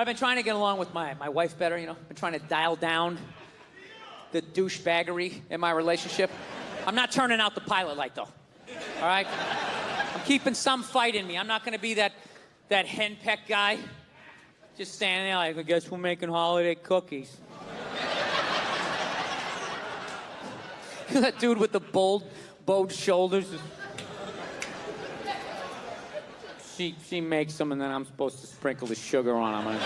I've been trying to get along with my wife better, you know. Been trying to dial down the douchebaggery in my relationship. I'm not turning out the pilot light, though. All right? I'm keeping some fight in me. I'm not going to be that henpeck guy. Just standing there like, I guess we're making holiday cookies. That dude with the bowed shoulders. She makes them, and then I'm supposed to sprinkle the sugar on them.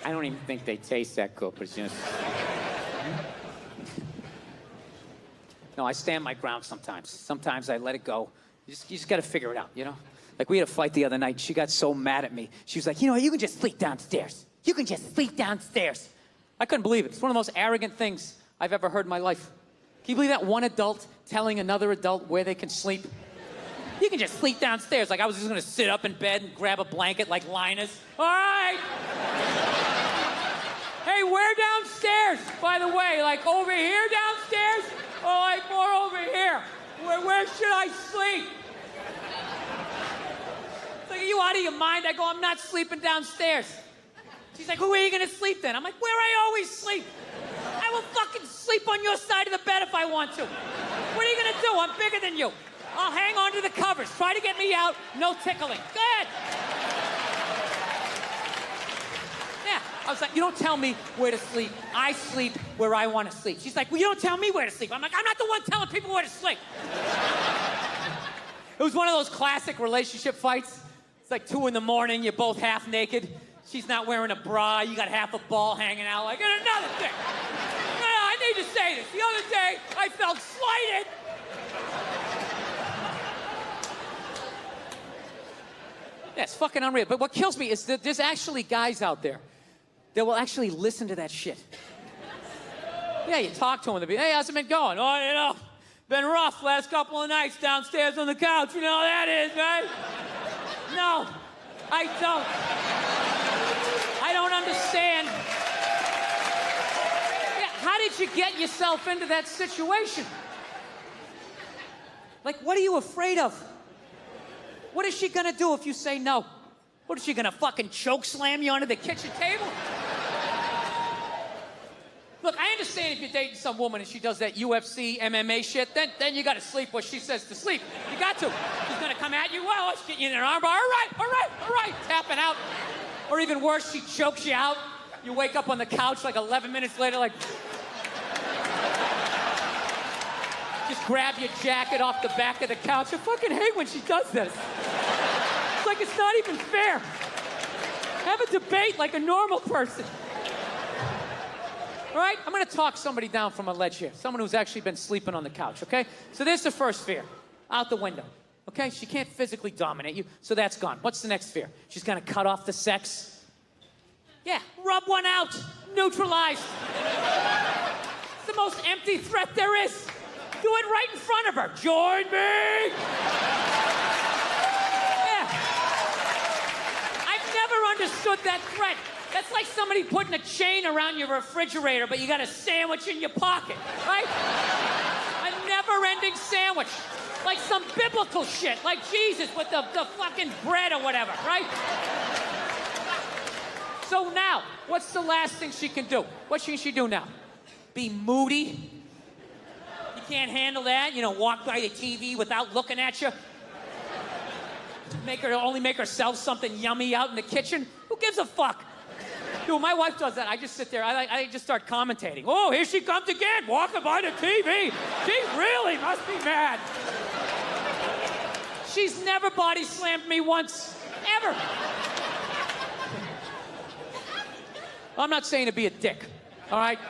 I don't even think they taste that good, but it's just... No, I stand my ground sometimes. Sometimes I let it go. You just got to figure it out, you know? Like, we had a fight the other night. She got so mad at me. She was like, you know what, you can just sleep downstairs. You can just sleep downstairs. I couldn't believe it. It's one of the most arrogant things I've ever heard in my life. Can you believe that? One adult telling another adult where they can sleep? You can just sleep downstairs. Like I was just going to sit up in bed and grab a blanket like Linus. All right. Hey, where downstairs, by the way? Like over here downstairs? Or like more over here? Where should I sleep? It's like, are you out of your mind? I go, I'm not sleeping downstairs. She's like, where are you going to sleep then? I'm like, where I always sleep. I will fucking sleep on your side of the bed if I want to. What are you going to do? I'm bigger than you. I'll hang on to the covers. Try to get me out. No tickling. Go ahead. Yeah. I was like, you don't tell me where to sleep. I sleep where I want to sleep. She's like, well, you don't tell me where to sleep. I'm like, I'm not the one telling people where to sleep. It was one of those classic relationship fights. It's like 2 a.m. You're both half naked. She's not wearing a bra. You got half a ball hanging out. Like, and another thing. No, I need to say this. The other day, I felt slighted. Yeah, it's fucking unreal. But what kills me is that there's actually guys out there that will actually listen to that shit. Yeah, you talk to them. They'll be, hey, how's it been going? Oh, you know, been rough last couple of nights downstairs on the couch. You know how that is, right? No, I don't. I don't understand. Yeah, how did you get yourself into that situation? Like, what are you afraid of? What is she gonna do if you say no? What is she gonna fucking choke slam you onto the kitchen table? Look, I understand if you're dating some woman and she does that UFC, MMA shit, then you gotta sleep what she says to sleep. You got to. She's gonna come at you, well, let's get you in an armbar. All right, tapping out. Or even worse, she chokes you out. You wake up on the couch like 11 minutes later, like... Just grab your jacket off the back of the couch. I fucking hate when she does this. It's like it's not even fair. Have a debate like a normal person. All right? I'm going to talk somebody down from a ledge here. Someone who's actually been sleeping on the couch, okay? So there's the first fear. Out the window. Okay? She can't physically dominate you, so that's gone. What's the next fear? She's going to cut off the sex. Yeah, rub one out. Neutralized. It's the most empty threat there is. Do it right in front of her. Join me! Yeah. I've never understood that threat. That's like somebody putting a chain around your refrigerator, but you got a sandwich in your pocket, right? A never-ending sandwich. Like some biblical shit, like Jesus with the fucking bread or whatever, right? So now, what's the last thing she can do? What should she do now? Be moody? Can't handle that, you know, walk by the TV without looking at you. Only make herself something yummy out in the kitchen. Who gives a fuck? Dude, my wife does that. I just sit there, I just start commentating. Oh, here she comes again, walking by the TV. She really must be mad. She's never body slammed me once, ever. I'm not saying to be a dick, all right?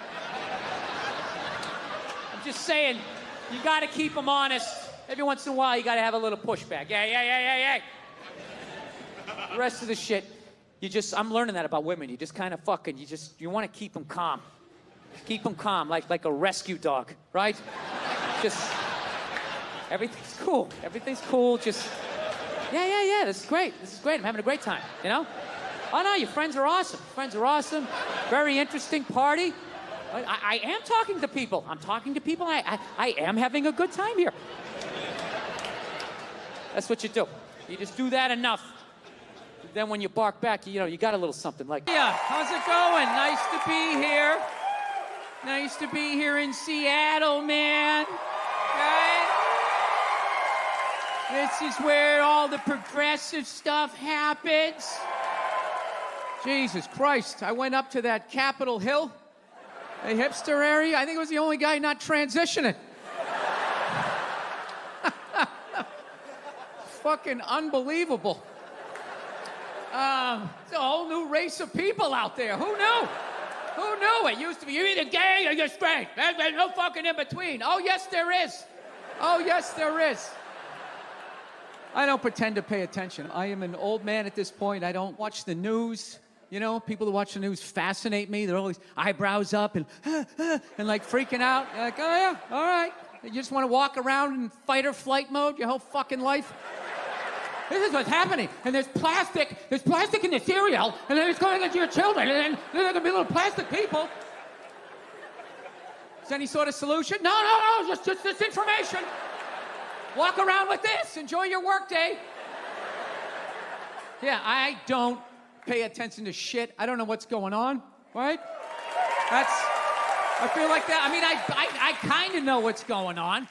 Just saying, you got to keep them honest. Every once in a while, you got to have a little pushback. Yeah. The rest of the shit, I'm learning that about women. You just kind of fucking, you want to keep them calm. Keep them calm, like a rescue dog, right? Just, everything's cool. Everything's cool. Just, yeah, this is great. I'm having a great time, you know? Oh, no, your friends are awesome. Very interesting party. I am talking to people. I'm talking to people. I am having a good time here. That's what you do. You just do that enough. Then when you bark back, you know, you got a little something like, yeah, how's it going? Nice to be here. Nice to be here in Seattle, man. Right? This is where all the progressive stuff happens. Jesus Christ, I went up to that Capitol Hill, a hipster area. I think I was the only guy not transitioning. Fucking unbelievable. It's a whole new race of people out there. Who knew? Who knew? It used to be, you're either gay or you're straight. There's no fucking in between. Oh, yes, there is. Oh, yes, there is. I don't pretend to pay attention. I am an old man at this point. I don't watch the news. You know, people who watch the news fascinate me. They're always eyebrows up and like freaking out. You're like, oh, yeah, all right. You just want to walk around in fight or flight mode your whole fucking life? This is what's happening. And there's plastic in the cereal, and then it's going into your children, and then they're going to be little plastic people. Is there any sort of solution? No, just this information. Walk around with this. Enjoy your workday. Yeah, I don't pay attention to shit. I don't know what's going on, right? I feel like that. I mean, I kind of know what's going on.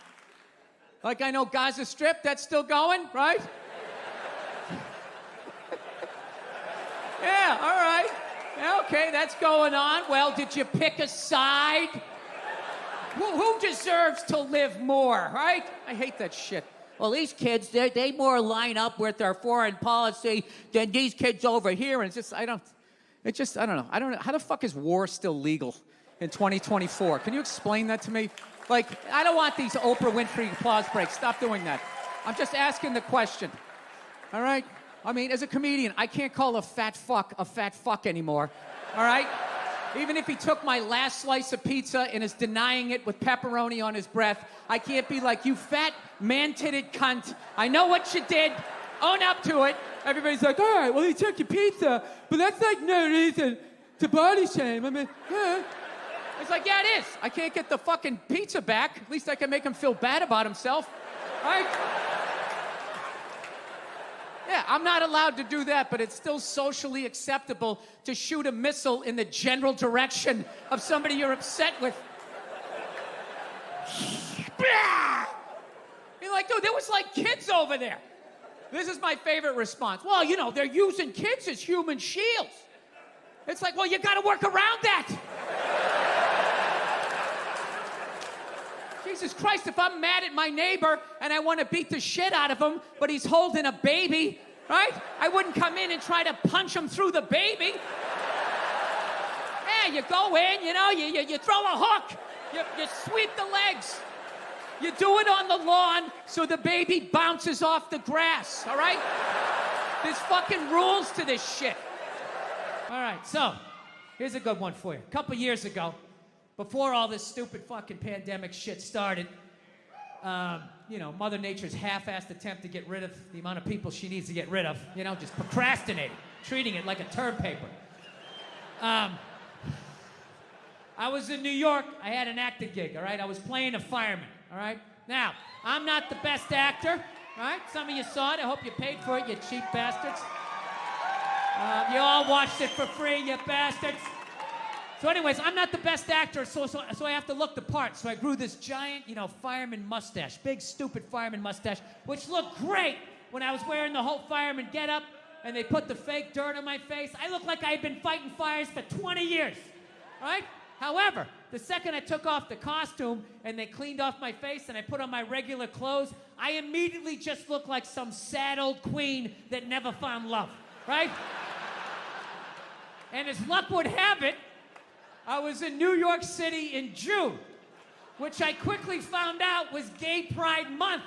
Like, I know Gaza Strip, that's still going, right? Yeah, all right. Okay, that's going on. Well, did you pick a side? Who deserves to live more, right? I hate that shit. Well, these kids, they more line up with their foreign policy than these kids over here. And it's just, I don't know. I don't know. How the fuck is war still legal in 2024? Can you explain that to me? Like, I don't want these Oprah Winfrey applause breaks. Stop doing that. I'm just asking the question. All right? I mean, as a comedian, I can't call a fat fuck anymore. All right? Even if he took my last slice of pizza and is denying it with pepperoni on his breath, I can't be like, you fat, man-titted cunt. I know what you did. Own up to it. Everybody's like, all right, well, he took your pizza, but that's like no reason to body shame. I mean, It's like, yeah, it is. I can't get the fucking pizza back. At least I can make him feel bad about himself. Right? Yeah, I'm not allowed to do that, but it's still socially acceptable to shoot a missile in the general direction of somebody you're upset with. You're like, dude, there was like kids over there. This is my favorite response. Well, you know, they're using kids as human shields. It's like, well, you gotta work around that. Jesus Christ, if I'm mad at my neighbor and I want to beat the shit out of him, but he's holding a baby, right? I wouldn't come in and try to punch him through the baby. Yeah, you go in, you know, you throw a hook, you sweep the legs. You do it on the lawn so the baby bounces off the grass, all right? There's fucking rules to this shit. All right, so here's a good one for you. A couple years ago, before all this stupid fucking pandemic shit started, you know, Mother Nature's half-assed attempt to get rid of the amount of people she needs to get rid of, you know, just procrastinating, treating it like a term paper. I was in New York. I had an acting gig, all right? I was playing a fireman, all right? Now, I'm not the best actor, all right? Some of you saw it. I hope you paid for it, you cheap bastards. You all watched it for free, you bastards. So anyways, I'm not the best actor, so I have to look the part. So I grew this giant, you know, fireman mustache, big, stupid fireman mustache, which looked great when I was wearing the whole fireman getup, and they put the fake dirt on my face. I looked like I had been fighting fires for 20 years, right? However, the second I took off the costume and they cleaned off my face and I put on my regular clothes, I immediately just looked like some sad old queen that never found love, right? And as luck would have it, I was in New York City in June, which I quickly found out was Gay Pride Month.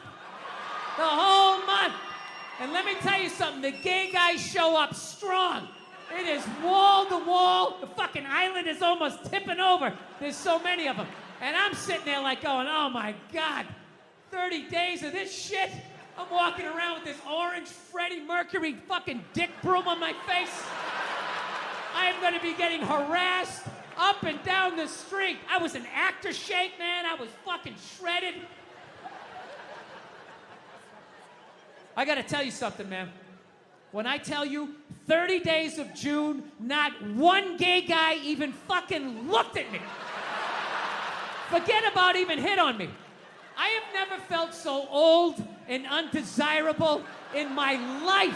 The whole month. And let me tell you something, the gay guys show up strong. It is wall to wall. The fucking island is almost tipping over. There's so many of them. And I'm sitting there like going, oh my God, 30 days of this shit? I'm walking around with this orange Freddie Mercury fucking dick broom on my face. I am going to be getting harassed up and down the street. I was an actor shape, man. I was fucking shredded. I gotta tell you something, man. When I tell you 30 days of June, not one gay guy even fucking looked at me. Forget about even hit on me. I have never felt so old and undesirable in my life.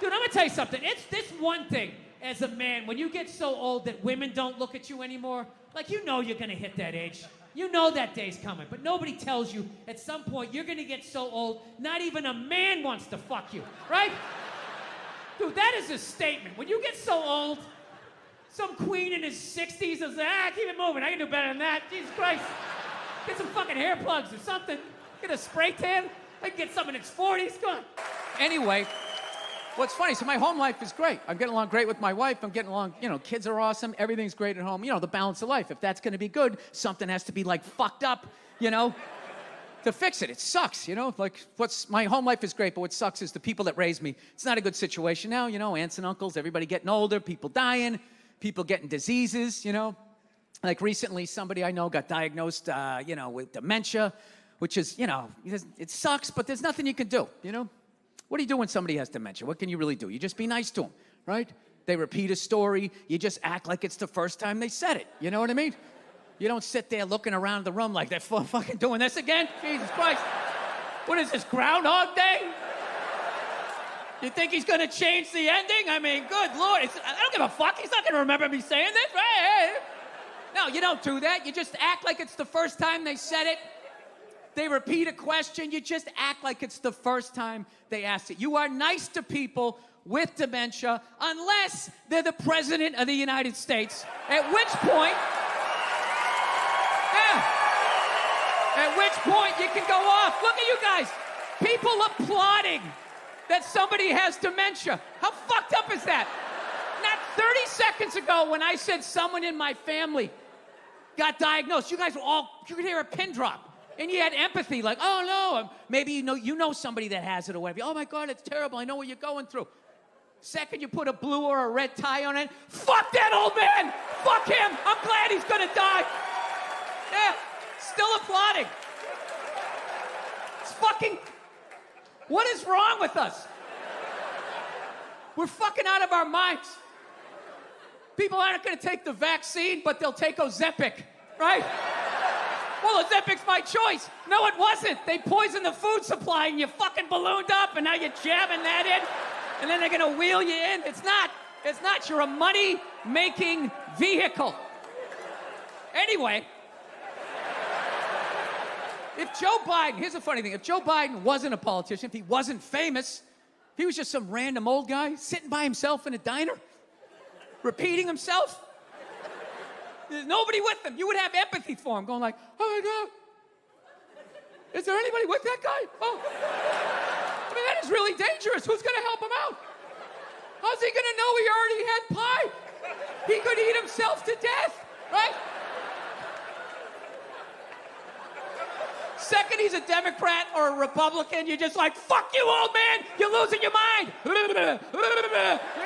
Dude, I'm gonna tell you something. It's this one thing as a man, when you get so old that women don't look at you anymore, like you know you're gonna hit that age. You know that day's coming, but nobody tells you at some point you're gonna get so old, not even a man wants to fuck you, right? Dude, that is a statement. When you get so old, some queen in his 60s will say, keep it moving, I can do better than that. Jesus Christ. Get some fucking hair plugs or something. Get a spray tan. I can get some in its 40s, come on. Anyway, what's funny, so my home life is great. I'm getting along great with my wife. I'm getting along, kids are awesome. Everything's great at home. The balance of life. If that's gonna be good, something has to be like fucked up, to fix it. It sucks, my home life is great, but what sucks is the people that raised me. It's not a good situation now, aunts and uncles, everybody getting older, people dying, people getting diseases, Like recently, somebody I know got diagnosed, with dementia, which is, it sucks, but there's nothing you can do, What do you do when somebody has dementia? What can you really do? You just be nice to them, right? They repeat a story. You just act like it's the first time they said it. You know what I mean? You don't sit there looking around the room like they're fucking doing this again. Jesus Christ. What is this, Groundhog Day? You think he's going to change the ending? I mean, good Lord. I don't give a fuck. He's not going to remember me saying this, right? No, you don't do that. You just act like it's the first time they said it. They repeat a question. You just act like it's the first time they asked it. You are nice to people with dementia unless they're the president of the United States, at which point, you can go off. Look at you guys. People applauding that somebody has dementia. How fucked up is that? Not 30 seconds ago when I said someone in my family got diagnosed, you guys were you could hear a pin drop. And you had empathy, like, oh no, maybe you know somebody that has it or whatever. Oh my God, it's terrible, I know what you're going through. Second you put a blue or a red tie on it, fuck that old man! Fuck him! I'm glad he's gonna die! Yeah, still applauding. It's fucking, what is wrong with us? We're fucking out of our minds. People aren't gonna take the vaccine, but they'll take Ozempic, right? Well, Ozempic's my choice. No, it wasn't. They poisoned the food supply and you fucking ballooned up and now you're jamming that in and then they're gonna wheel you in. It's not. You're a money-making vehicle. Anyway, if Joe Biden, here's the funny thing, if Joe Biden wasn't a politician, if he wasn't famous, if he was just some random old guy sitting by himself in a diner, repeating himself, there's nobody with him. You would have empathy for him, going like, oh my God, is there anybody with that guy? Oh, I mean, that is really dangerous. Who's gonna help him out? How's he gonna know he already had pie? He could eat himself to death, right? Second he's a Democrat or a Republican, you're just like, fuck you, old man, you're losing your mind. You're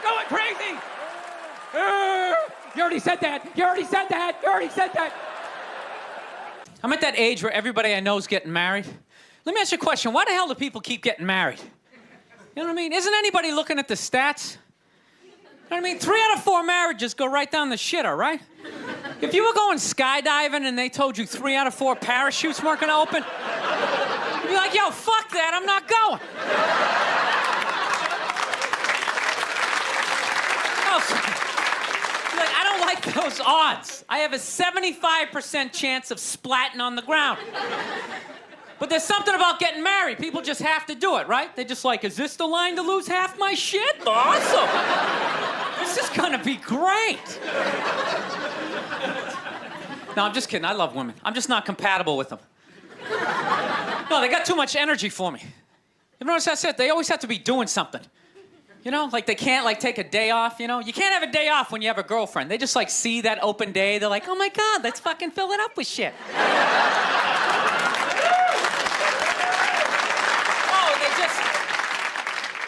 going crazy. You already said that. I'm at that age where everybody I know is getting married. Let me ask you a question. Why the hell do people keep getting married? You know what I mean? Isn't anybody looking at the stats? You know what I mean? 3 out of 4 marriages go right down the shitter, right? If you were going skydiving and they told you 3 out of 4 parachutes weren't gonna open, you'd be like, yo, fuck that, I'm not going. Like, I don't like those odds. I have a 75% chance of splatting on the ground. But there's something about getting married. People just have to do it, right? They're just like, is this the line to lose half my shit? Awesome. This is gonna be great. No, I'm just kidding. I love women. I'm just not compatible with them. No, they got too much energy for me. You notice I said they always have to be doing something. You know, like they can't like take a day off, you know? You can't have a day off when you have a girlfriend. They just like see that open day. They're like, oh my God, let's fucking fill it up with shit.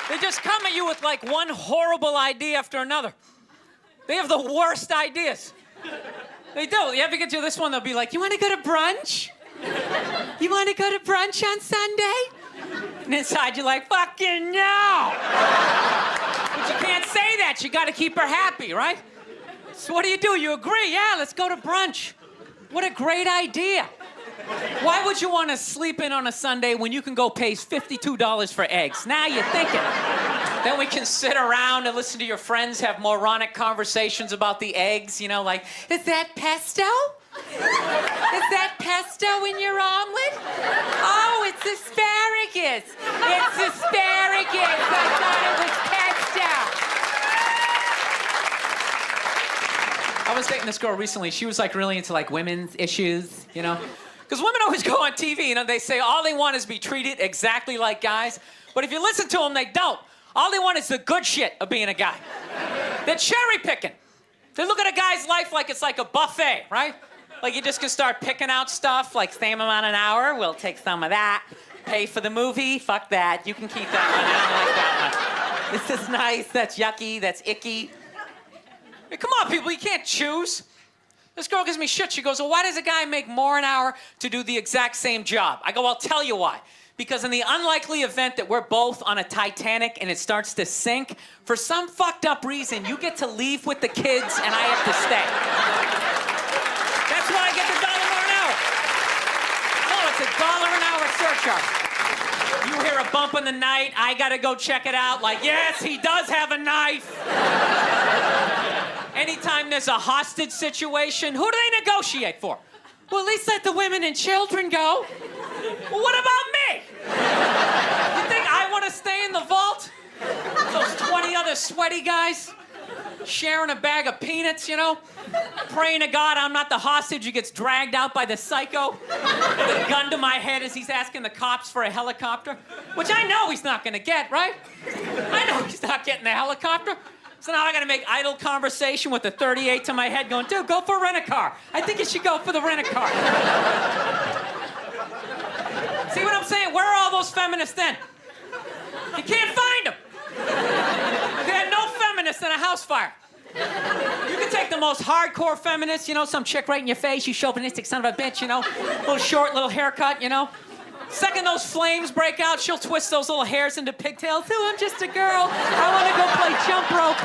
They just come at you with like one horrible idea after another. They have the worst ideas. They do. You ever get to this one, they'll be like, you want to go to brunch? You want to go to brunch on Sunday? And inside you're like, fucking no! But you can't say that. You gotta keep her happy, right? So what do? You agree? Yeah, let's go to brunch. What a great idea. Why would you want to sleep in on a Sunday when you can go pay $52 for eggs? Now you're thinking. Then we can sit around and listen to your friends have moronic conversations about the eggs, you know, like, is that pesto? Is that pesto in your omelet? Oh, it's asparagus. It's asparagus. I thought it was pesto. I was dating this girl recently. She was like really into like women's issues, you know? Because women always go on TV, you know, they say all they want is to be treated exactly like guys. But if you listen to them, they don't. All they want is the good shit of being a guy. They're cherry picking. They look at a guy's life like it's like a buffet, right? Like you just can start picking out stuff, like same amount an hour, we'll take some of that. Pay for the movie, fuck that. You can keep that one, I don't like that one. This is nice, that's yucky, that's icky. Hey, come on, people, you can't choose. This girl gives me shit. She goes, well, why does a guy make more an hour to do the exact same job? I go, I'll tell you why. Because in the unlikely event that we're both on a Titanic and it starts to sink, for some fucked up reason, you get to leave with the kids and I have to stay. That's why I get the $1 more an hour. No, it's $1 an hour surcharge. You hear a bump in the night, I gotta go check it out. Like, yes, he does have a knife. Anytime there's a hostage situation, who do they negotiate for? Well, at least let the women and children go. Well, what about me? You think I want to stay in the vault? Those 20 other sweaty guys sharing a bag of peanuts, you know? Praying to God I'm not the hostage who gets dragged out by the psycho with a gun to my head as he's asking the cops for a helicopter, which I know he's not going to get, right? I know he's not getting the helicopter. So now I gotta make idle conversation with a 38 to my head going, dude, go for a rent-a-car. I think you should go for the rent-a-car. See what I'm saying? Where are all those feminists then? You can't find them. They had no feminists in a house fire. You can take the most hardcore feminist, you know, some chick right in your face, you chauvinistic son of a bitch, you know, little short, little haircut, you know. Second those flames break out, she'll twist those little hairs into pigtails. Oh, I'm just a girl. I want to go play jump rope.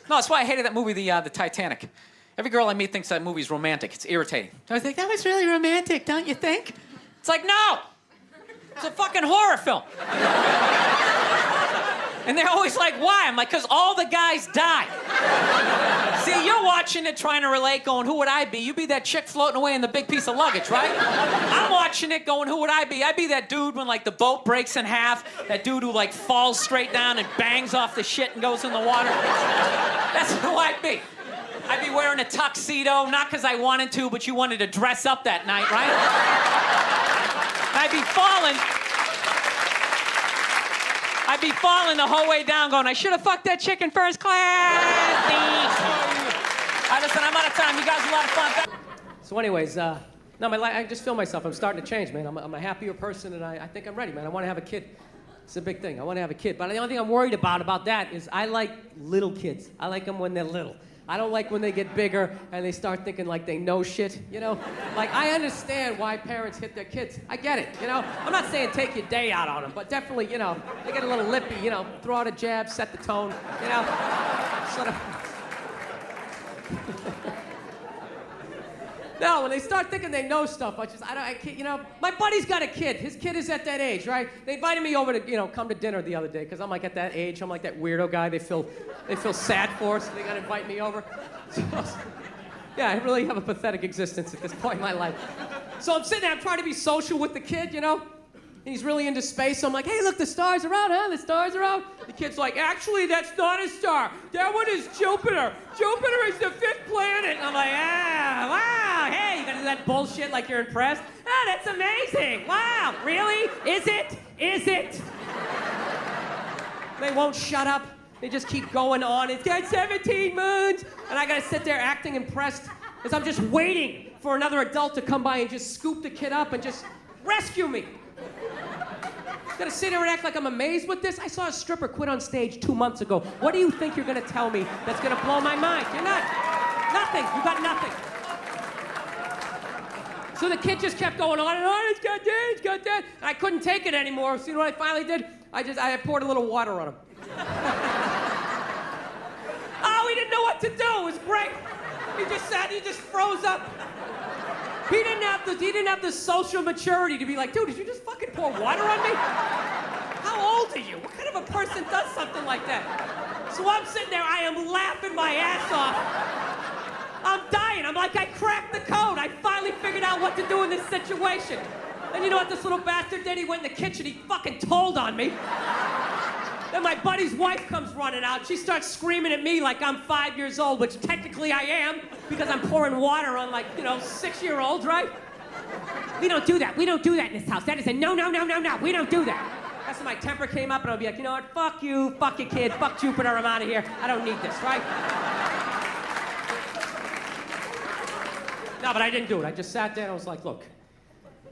No, that's why I hated that movie, the Titanic. Every girl I meet thinks that movie's romantic. It's irritating. I think that was really romantic, don't you think? It's like, no. It's a fucking horror film. And they're always like, why? I'm like, because all the guys die. See, you're watching it trying to relate, going, who would I be? You'd be that chick floating away in the big piece of luggage, right? I'm watching it going, who would I be? I'd be that dude when, like, the boat breaks in half, that dude who, like, falls straight down and bangs off the shit and goes in the water. That's who I'd be. I'd be wearing a tuxedo, not because I wanted to, but you wanted to dress up that night, right? I'd be falling the whole way down going, I should have fucked that chick in first class. All right, listen, I'm out of time. You guys are a lot of fun. So anyways, no, I just feel myself. I'm starting to change, man. I'm a happier person, and I think I'm ready, man. I want to have a kid. It's a big thing. I want to have a kid. But the only thing I'm worried about that is I like little kids. I like them when they're little. I don't like when they get bigger and they start thinking like they know shit, you know? Like, I understand why parents hit their kids. I get it, you know? I'm not saying take your day out on them, but definitely, you know, they get a little lippy, you know, throw out a jab, set the tone, you know? Sort of. No, when they start thinking they know stuff, I can't, you know, my buddy's got a kid. His kid is at that age, right? They invited me over to, you know, come to dinner the other day, because I'm like at that age, I'm like that weirdo guy they feel sad for, so they gotta invite me over. So, yeah, I really have a pathetic existence at this point in my life. So I'm sitting there, I'm trying to be social with the kid, you know? And he's really into space, so I'm like, hey, look, the stars are out, huh? The stars are out. The kid's like, actually, that's not a star. That one is Jupiter. Jupiter is the 5th planet. And I'm like, wow, hey, you gonna do that bullshit like you're impressed? Ah, that's amazing. Wow, really? Is it? Is it? They won't shut up. They just keep going on. It's got 17 moons. And I gotta sit there acting impressed as I'm just waiting for another adult to come by and just scoop the kid up and just rescue me. Gonna sit here and act like I'm amazed with this? I saw a stripper quit on stage 2 months ago. What do you think you're gonna tell me that's gonna blow my mind? You're not. nothing. You got nothing. So the kid just kept going on and on. It's got that, it's got that. And I couldn't take it anymore. So you know what I finally did? I poured a little water on him. Oh, he didn't know what to do. It was great. He just sat, he just froze up. He didn't have the social maturity to be like, dude, did you just fucking pour water on me? How old are you? What kind of a person does something like that? So I'm sitting there, I am laughing my ass off. I'm dying. I'm like, I cracked the code. I finally figured out what to do in this situation. And you know what this little bastard did? He went in the kitchen, he fucking told on me. Then my buddy's wife comes running out. She starts screaming at me like I'm 5 years old, which technically I am, because I'm pouring water on, like, 6-year-olds, right? We don't do that. We don't do that in this house. That is a no, no, no, no, no. We don't do that. That's when my temper came up, and I'll be like, you know what? Fuck you, kid, fuck Jupiter, I'm out of here. I don't need this, right? No, but I didn't do it. I just sat there and I was like, look,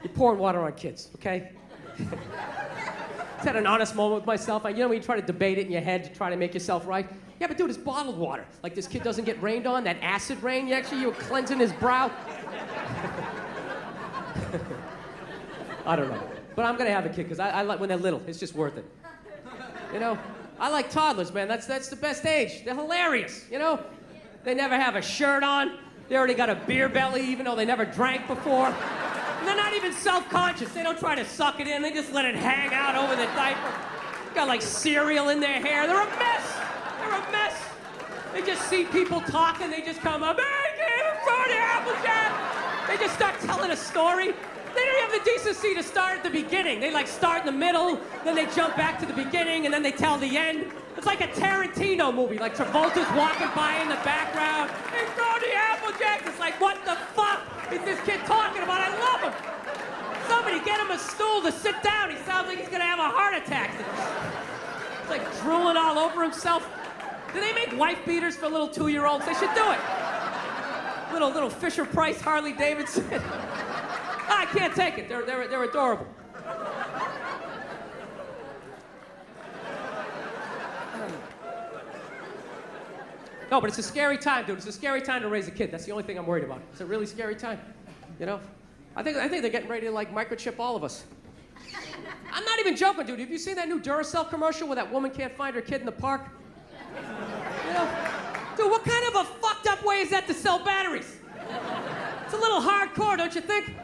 you're pouring water on kids, okay? Just had an honest moment with myself. When you try to debate it in your head to try to make yourself right? Yeah, but dude, it's bottled water. Like, this kid doesn't get rained on, that acid rain, you were cleansing his brow. I don't know. But I'm gonna have a kid, because I like when they're little. It's just worth it. I like toddlers, man. That's the best age. They're hilarious, They never have a shirt on. They already got a beer belly, even though they never drank before. And they're not even self-conscious. They don't try to suck it in. They just let it hang out over the diaper. Got like cereal in their hair. They're a mess. They're a mess. They just see people talking. They just come up, hey, kid, I'm the Applejack. They just start telling a story. They don't have the decency to start at the beginning. They start in the middle, then they jump back to the beginning, and then they tell the end. It's like a Tarantino movie, like Travolta's walking by in the background. Hey, throw the Applejack. It's like, what the fuck is this kid talking about? I love him. Somebody get him a stool to sit down. He sounds like he's gonna have a heart attack. It's like drooling all over himself. Do they make wife beaters for little 2-year-olds? They should do it. Little Fisher Price Harley Davidson. I can't take it. They're adorable. No, but it's a scary time, dude. It's a scary time to raise a kid. That's the only thing I'm worried about. It's a really scary time. I think they're getting ready to microchip all of us. I'm not even joking, dude. Have you seen that new Duracell commercial where that woman can't find her kid in the park? Dude, what kind of a fucked up way is that to sell batteries? It's a little hardcore, don't you think?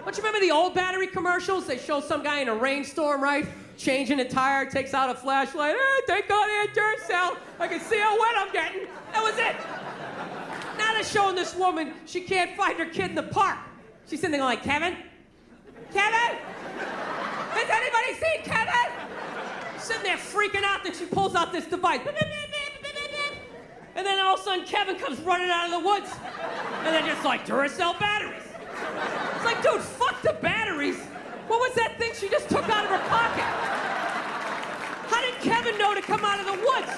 Don't you remember the old battery commercials? They show some guy in a rainstorm, right? Changing a tire, takes out a flashlight. Hey, take out that Duracell. I can see how wet I'm getting. That was it. Now they're showing this woman, she can't find her kid in the park. She's sitting there like, Kevin? Kevin? Has anybody seen Kevin? Sitting there freaking out, then she pulls out this device. And then all of a sudden, Kevin comes running out of the woods. And they're just like, Duracell batteries. It's like, dude, fuck the batteries. What was that thing she just took out of her pocket? How did Kevin know to come out of the woods?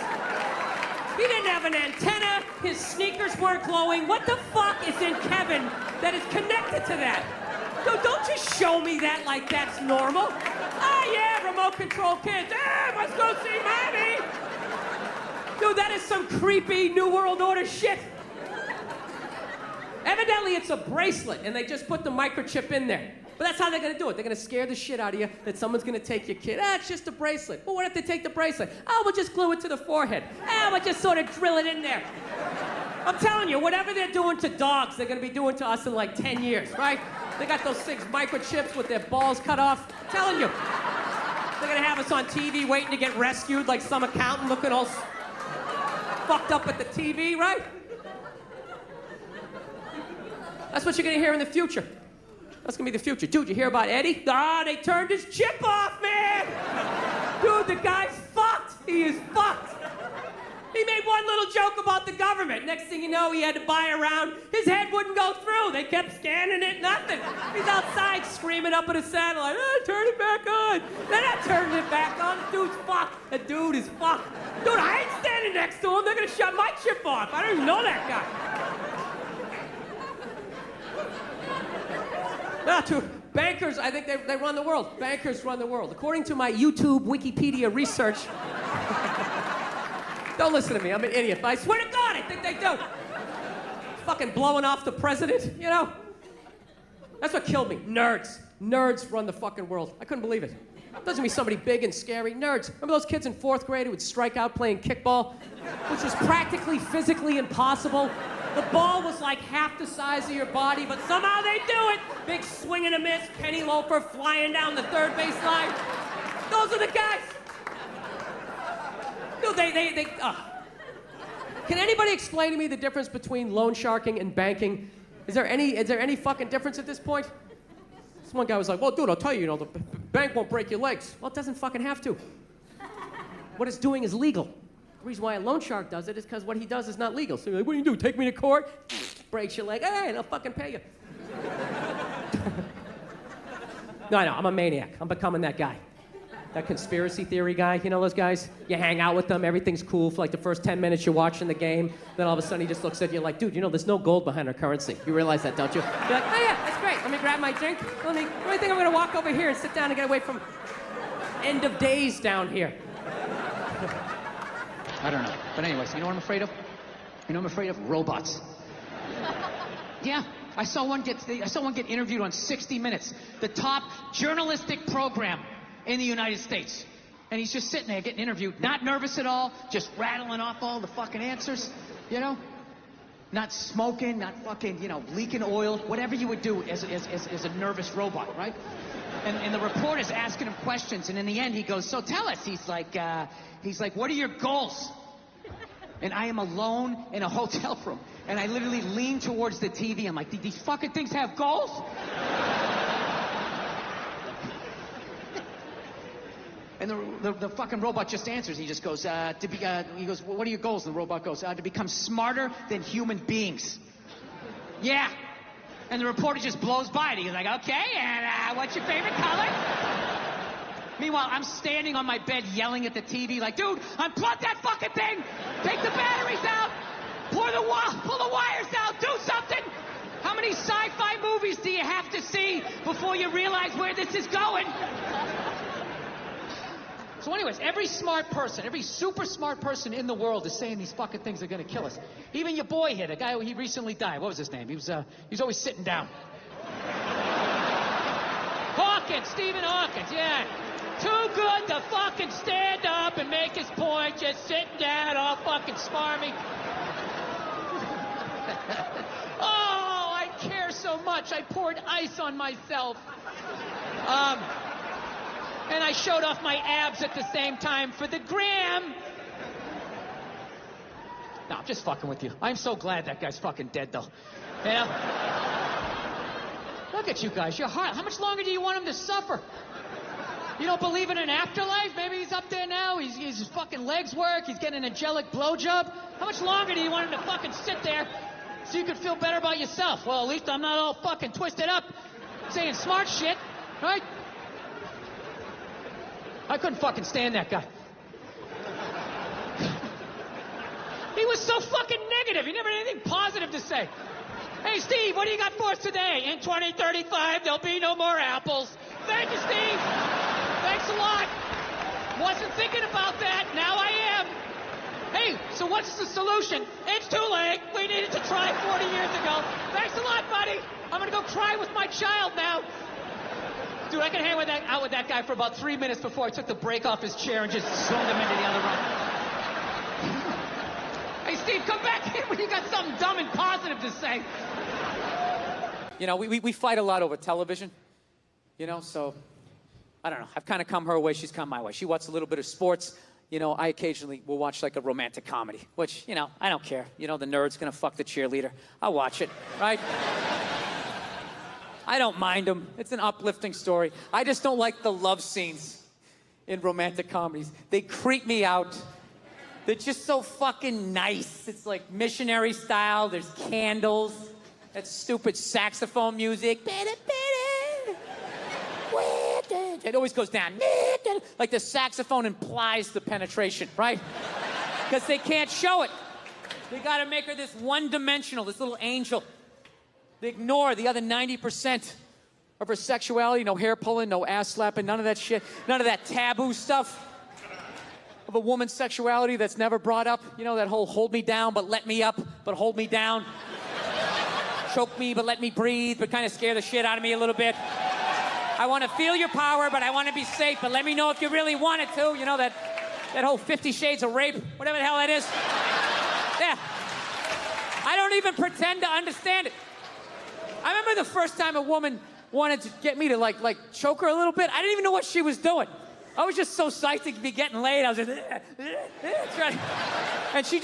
He didn't have an antenna. His sneakers weren't glowing. What the fuck is in Kevin that is connected to that? Dude, don't just show me that like that's normal. Oh, yeah, remote control kids. Let's go see mommy. Dude, that is some creepy New World Order shit. Evidently, it's a bracelet, and they just put the microchip in there. But that's how they're gonna do it. They're gonna scare the shit out of you that someone's gonna take your kid. It's just a bracelet. Well, what if they take the bracelet? Oh, we'll just glue it to the forehead. We'll just sort of drill it in there. I'm telling you, whatever they're doing to dogs, they're gonna be doing to us in like 10 years, right? They got those 6 microchips with their balls cut off. I'm telling you. They're gonna have us on TV waiting to get rescued like some accountant looking all fucked up at the TV, right? That's what you're gonna hear in the future. That's gonna be the future. Dude, you hear about Eddie? They turned his chip off, man! Dude, the guy's fucked. He is fucked. He made one little joke about the government. Next thing you know, he had to buy a round. His head wouldn't go through. They kept scanning it, nothing. He's outside screaming up at a satellite, turn it back on. They're not turning it back on. The dude's fucked. The dude is fucked. Dude, I ain't standing next to him. They're gonna shut my chip off. I don't even know that guy. Bankers, I think they run the world. Bankers run the world. According to my YouTube Wikipedia research. Don't listen to me, I'm an idiot, but I swear to God, I think they do. fucking blowing off the president, you know? That's what killed me. Nerds. Nerds run the fucking world. I couldn't believe it. Doesn't mean somebody big and scary. Nerds. Remember those kids in 4th grade who would strike out playing kickball? Which was practically physically impossible. The ball was like half the size of your body, but somehow they do it. Big swing and a miss, Kenny Loafer flying down the 3rd base line. Those are the guys. Dude, Can anybody explain to me the difference between loan sharking and banking? Is there any fucking difference at this point? This one guy was like, well, dude, I'll tell you, the bank won't break your legs. Well, it doesn't fucking have to. What it's doing is legal. The reason why a loan shark does it is because what he does is not legal. So you're like, what do you do? Take me to court? Breaks your leg. Hey, they'll fucking pay you. No, I'm a maniac. I'm becoming that guy. That conspiracy theory guy, you know those guys? You hang out with them, everything's cool for like the first 10 minutes you're watching the game, then all of a sudden he just looks at you like, dude, there's no gold behind our currency. You realize that, don't you? You're like, oh yeah, that's great. Let me grab my drink. I think I'm gonna walk over here and sit down and get away from end of days down here. I don't know. But anyways, you know what I'm afraid of? You know what I'm afraid of? Robots. Yeah. I saw one get interviewed on 60 Minutes, the top journalistic program in the United States. And he's just sitting there getting interviewed, not nervous at all, just rattling off all the fucking answers, Not smoking, not fucking, leaking oil, whatever you would do as a nervous robot, right? And the reporter's asking him questions, and in the end he goes, so tell us. He's like, what are your goals? And I am alone in a hotel room, and I literally lean towards the TV. I'm like, these fucking things have goals? And the fucking robot just answers. He just goes, he goes, well, what are your goals? And the robot goes, to become smarter than human beings. Yeah. And the reporter just blows by it. He's like, okay, and what's your favorite color? Meanwhile, I'm standing on my bed yelling at the TV like, dude, unplug that fucking thing. Take the batteries out. Pull the wires out. Do something. How many sci-fi movies do you have to see before you realize where this is going? So anyways, every smart person, every super smart person in the world is saying these fucking things are gonna kill us. Even your boy here, the guy he recently died. What was his name? He was always sitting down. Hawkins, Stephen Hawkins, yeah. Too good to fucking stand up and make his point, just sitting down, all fucking smarmy. Oh, I care so much. I poured ice on myself. And I showed off my abs at the same time for the gram. No, I'm just fucking with you. I'm so glad that guy's fucking dead, though. Look at you guys. You're hot. How much longer do you want him to suffer? You don't believe in an afterlife? Maybe he's up there now. His fucking legs work. He's getting an angelic blowjob. How much longer do you want him to fucking sit there so you could feel better about yourself? Well, at least I'm not all fucking twisted up saying smart shit, right? I couldn't fucking stand that guy. He was so fucking negative. He never had anything positive to say. Hey, Steve, what do you got for us today? In 2035, there'll be no more apples. Thank you, Steve. Thanks a lot. Wasn't thinking about that. Now I am. Hey, so what's the solution? It's too late. We needed to try 40 years ago. Thanks a lot, buddy. I'm going to go cry with my child now. Dude, I could hang out with that guy for about 3 minutes before I took the brake off his chair and just swung him into the other room. Hey, Steve, come back in when you got something dumb and positive to say. We fight a lot over television, so I don't know. I've kind of come her way, she's come my way. She watches a little bit of sports. I occasionally will watch like a romantic comedy, which, I don't care. The nerd's gonna fuck the cheerleader. I'll watch it, right? I don't mind them. It's an uplifting story. I just don't like the love scenes in romantic comedies. They creep me out. They're just so fucking nice. It's like missionary style. There's candles. That stupid saxophone music. It always goes down. Like the saxophone implies the penetration, right? Because they can't show it. They gotta make her this one-dimensional, this little angel. They ignore the other 90% of her sexuality. No hair pulling, no ass slapping, none of that shit. None of that taboo stuff of a woman's sexuality that's never brought up. That whole hold me down, but let me up, but hold me down. choke me, but let me breathe, but kind of scare the shit out of me a little bit. I want to feel your power, but I want to be safe, but let me know if you really want it to. You know, that whole 50 Shades of Rape, whatever the hell that is. Yeah. I don't even pretend to understand it. I remember the first time a woman wanted to get me to like choke her a little bit. I didn't even know what she was doing. I was just so psyched to be getting laid. I was just trying, and she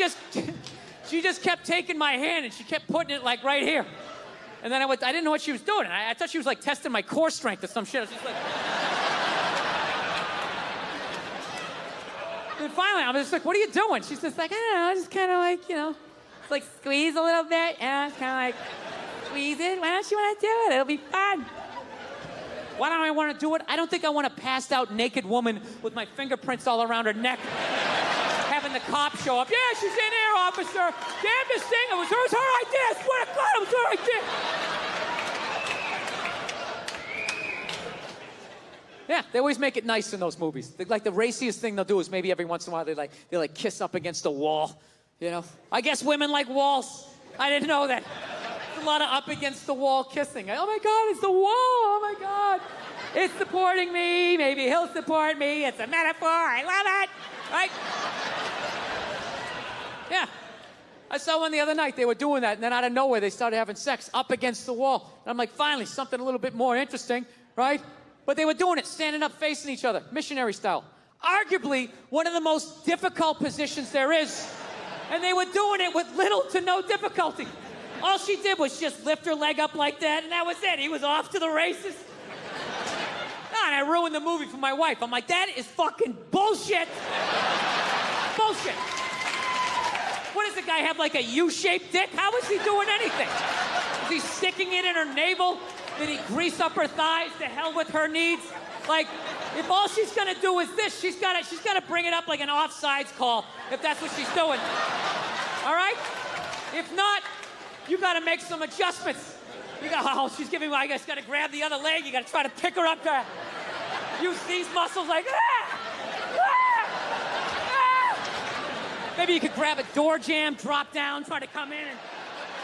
just kept taking my hand and she kept putting it like right here. And then I didn't know what she was doing. I thought she was like testing my core strength or some shit. I was just like. And finally, I was just like, "What are you doing?" She's just like, "I don't know, just kind of like, you know, it's like squeeze a little bit, and it's kind of like." Squeeze it. Why don't you want to do it? It'll be fun. Why don't I want to do it? I don't think I want a passed out naked woman with my fingerprints all around her neck. Having the cop show up. Yeah, she's in here, officer. Damn this thing. It was her idea. I swear to God, it was her idea. Yeah, they always make it nice in those movies. Like the raciest thing they'll do is maybe every once in a while they kiss up against a wall. You know? I guess women like walls. I didn't know that. A lot of up against the wall kissing. Oh my God, it's the wall. Oh my God. It's supporting me. Maybe he'll support me. It's a metaphor. I love it. Right? Yeah. I saw one the other night. They were doing that, and then out of nowhere, they started having sex up against the wall. And I'm like, finally, something a little bit more interesting, right? But they were doing it standing up facing each other, missionary style. Arguably, one of the most difficult positions there is. And they were doing it with little to no difficulty. All she did was just lift her leg up like that, and that was it. He was off to the races. And I ruined the movie for my wife. I'm like, that is fucking bullshit. Bullshit. What does the guy have, like a U-shaped dick? How is he doing anything? Is he sticking it in her navel? Did he grease up her thighs? To hell with her needs? Like, if all she's gonna do is this, she's gotta bring it up like an offsides call, if that's what she's doing. All right? If not, you gotta make some adjustments. You got, oh, she's giving me, I guess, gotta grab the other leg. You gotta try to pick her up there. Use these muscles like, ah! Ah! Ah! Maybe you could grab a door jamb, drop down, try to come in and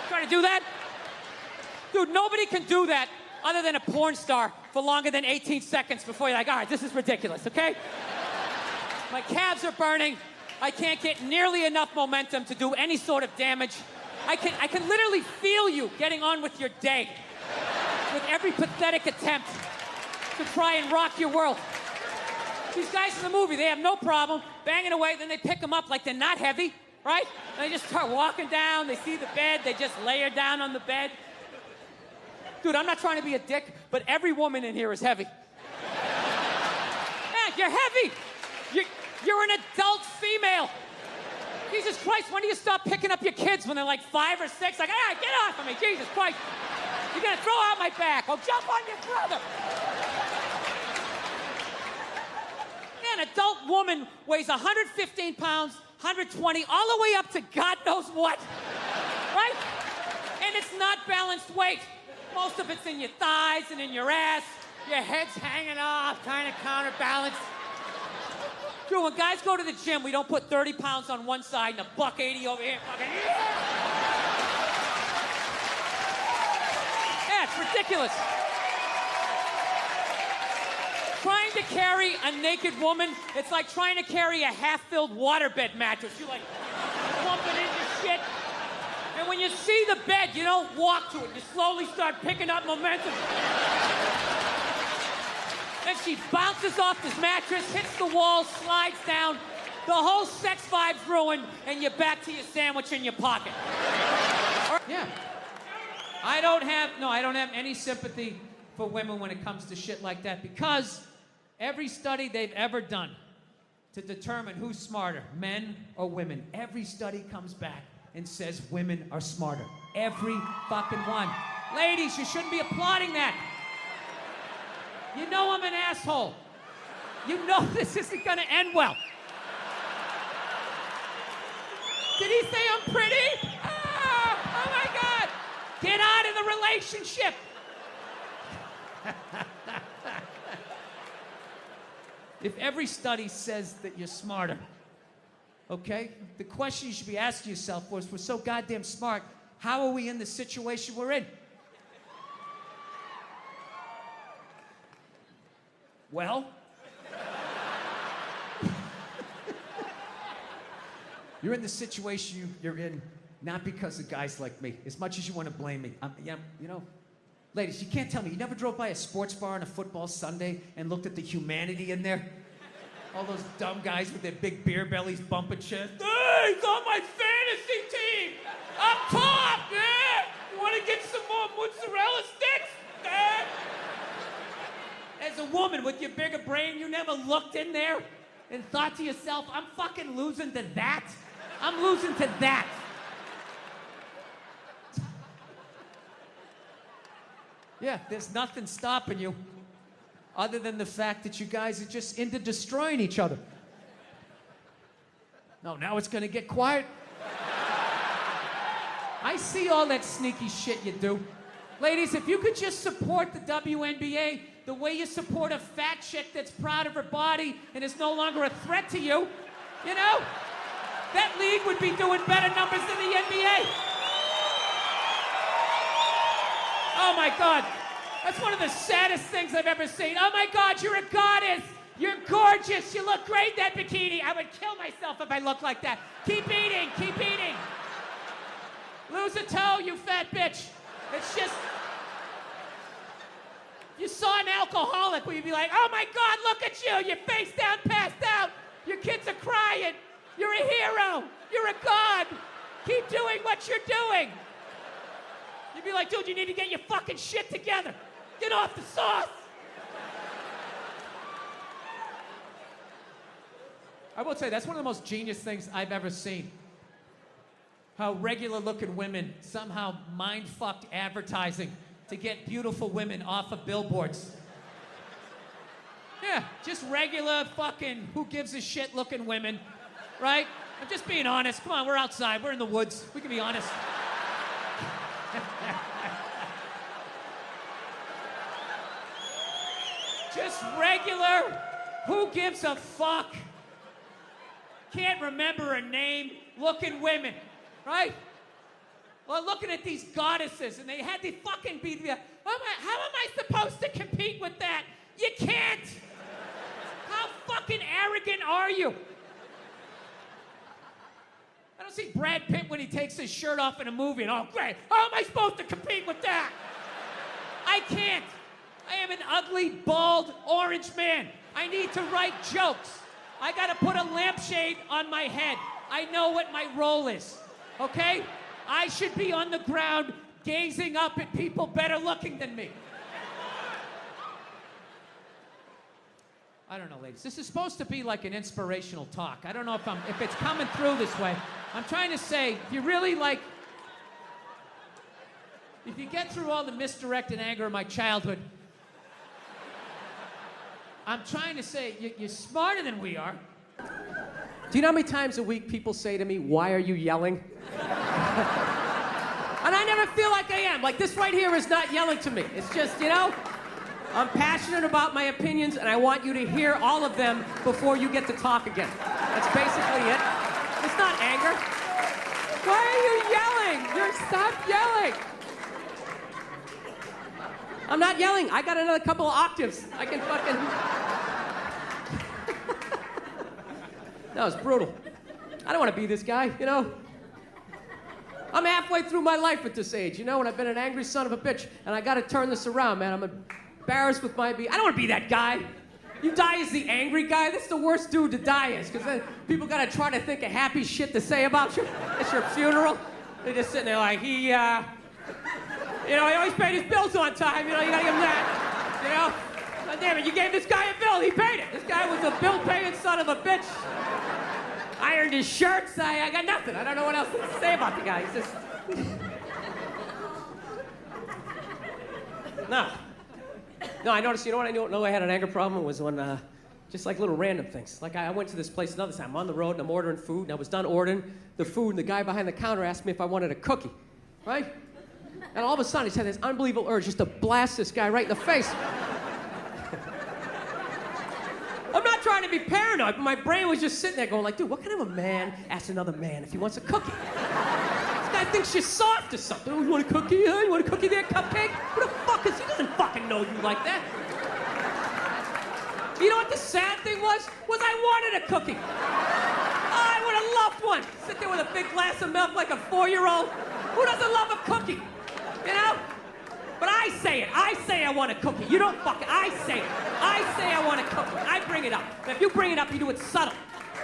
try to do that. Dude, nobody can do that other than a porn star for longer than 18 seconds before you're like, all right, this is ridiculous, okay? My calves are burning. I can't get nearly enough momentum to do any sort of damage. I can literally feel you getting on with your day with every pathetic attempt to try and rock your world. These guys in the movie, they have no problem banging away, then they pick them up like they're not heavy, right? And they just start walking down, they see the bed, they just lay her down on the bed. Dude, I'm not trying to be a dick, but every woman in here is heavy. Yeah, you're heavy. You're an adult female. Jesus Christ, when do you stop picking up your kids when they're like 5 or 6? Like, ah, get off of me, Jesus Christ. You're gonna throw out my back. I'll jump on your brother. Yeah, an adult woman weighs 115 pounds, 120, all the way up to God knows what, right? And it's not balanced weight. Most of it's in your thighs and in your ass. Your head's hanging off, trying to counterbalance. Dude, when guys go to the gym, we don't put 30 pounds on one side and $180 over here. Fucking, yeah, it's ridiculous. Trying to carry a naked woman, it's like trying to carry a half-filled waterbed mattress. You're like bumping into shit. And when you see the bed, you don't walk to it. You slowly start picking up momentum. And she bounces off this mattress, hits the wall, slides down. The whole sex vibe's ruined, and you're back to your sandwich in your pocket. Yeah. I don't have any sympathy for women when it comes to shit like that, because every study they've ever done to determine who's smarter, men or women, every study comes back and says women are smarter. Every fucking one. Ladies, you shouldn't be applauding that. You know I'm an asshole. You know this isn't gonna end well. Did he say I'm pretty? Oh my God. Get out of the relationship. If every study says that you're smarter, okay? The question you should be asking yourself was, we're so goddamn smart, how are we in the situation we're in? Well? You're in the situation you're in not because of guys like me, as much as you want to blame me. You know, ladies, you can't tell me. You never drove by a sports bar on a football Sunday and looked at the humanity in there? All those dumb guys with their big beer bellies bumping chest. Hey, he's on my fantasy team! Up top, yeah! You want to get some more mozzarella sticks? Yeah. As a woman with your bigger brain, you never looked in there and thought to yourself, I'm fucking losing to that? I'm losing to that. Yeah, there's nothing stopping you other than the fact that you guys are just into destroying each other. No, now it's gonna get quiet. I see all that sneaky shit you do. Ladies, if you could just support the WNBA the way you support a fat chick that's proud of her body and is no longer a threat to you, you know? That league would be doing better numbers than the NBA. Oh my God. That's one of the saddest things I've ever seen. Oh my God, you're a goddess. You're gorgeous. You look great in that bikini. I would kill myself if I looked like that. Keep eating, keep eating. Lose a toe, you fat bitch. It's just, you saw an alcoholic where you'd be like, oh my God, look at you. You're face down, passed out. Your kids are crying. You're a hero. You're a god. Keep doing what you're doing. You'd be like, dude, you need to get your fucking shit together. Get off the sauce. I will tell you, that's one of the most genius things I've ever seen. How regular-looking women somehow mind-fucked advertising to get beautiful women off of billboards. Yeah, just regular fucking who-gives-a-shit looking women, right? I'm just being honest. Come on, we're outside. We're in the woods. We can be honest. Just regular, who gives a fuck? Can't remember her name, looking women, right? Well, looking at these goddesses, and they had to fucking be the, how am I supposed to compete with that? You can't! How fucking arrogant are you? I don't see Brad Pitt when he takes his shirt off in a movie and, oh, great, how am I supposed to compete with that? I can't. I am an ugly, bald, orange man. I need to write jokes. I gotta put a lampshade on my head. I know what my role is, okay? I should be on the ground gazing up at people better looking than me. I don't know, ladies. This is supposed to be like an inspirational talk. I don't know if it's coming through this way. I'm trying to say, if you really like, if you get through all the misdirected anger of my childhood, I'm trying to say, you're smarter than we are. Do you know how many times a week people say to me, why are you yelling? And I never feel like I am. Like, this right here is not yelling to me. It's just, you know, I'm passionate about my opinions, and I want you to hear all of them before you get to talk again. That's basically it. It's not anger. Why are you yelling? Stop yelling. I'm not yelling. I got another couple of octaves. I can fucking... That was brutal. I don't want to be this guy, you know? I'm halfway through my life at this age, you know, and I've been an angry son of a bitch, and I got to turn this around, man. I'm embarrassed with my... I don't want to be that guy. You die as the angry guy? That's the worst dude to die as, because then people got to try to think of happy shit to say about you. It's your funeral. They're just sitting there like, you know, he always paid his bills on time. You know, you gotta give him that. You know? God damn it, you gave this guy a bill, he paid it. This guy was a bill-paying son of a bitch. Ironed his shirts, I got nothing. I don't know what else to say about the guy. He's just... No, I noticed, you know what I know I had an anger problem was when, just like little random things. Like I went to this place another time. I'm on the road and I'm ordering food, and I was done ordering the food, and the guy behind the counter asked me if I wanted a cookie, right? And all of a sudden, he had this unbelievable urge just to blast this guy right in the face. I'm not trying to be paranoid, but my brain was just sitting there going like, dude, what kind of a man asks another man if he wants a cookie? This guy thinks you're soft or something. Oh, you want a cookie? Huh? You want a cookie there, cupcake? Who the fuck is he? Doesn't fucking know you like that. You know what the sad thing was? I wanted a cookie. I would have loved one. Sit there with a big glass of milk like a 4-year-old. Who doesn't love a cookie? You know? But I say it. I say I want a cookie. You don't fucking. I say it. I say I want a cookie. I bring it up. And if you bring it up, you do it subtle.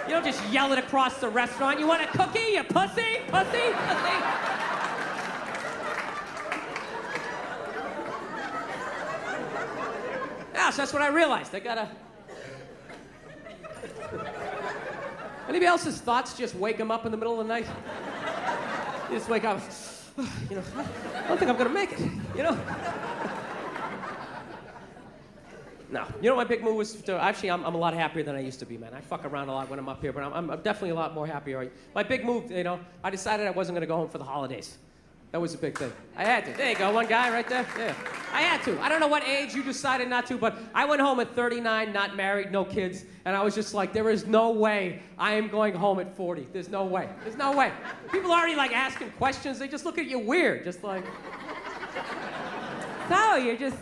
You don't just yell it across the restaurant. You want a cookie, you pussy? Pussy? Pussy? Yeah, so that's what I realized. I gotta... Anybody else's thoughts just wake them up in the middle of the night? You just wake up, you know, I don't think I'm gonna make it, you know? No. You know what my big move was to, actually, I'm a lot happier than I used to be, man. I fuck around a lot when I'm up here, but I'm definitely a lot more happier. My big move, you know, I decided I wasn't gonna go home for the holidays. That was a big thing. I had to. There you go, one guy right there. Yeah. I had to. I don't know what age you decided not to, but I went home at 39, not married, no kids, and I was just like, there is no way I am going home at 40. There's no way. There's no way. People are already like asking questions. They just look at you weird, just like, so you're just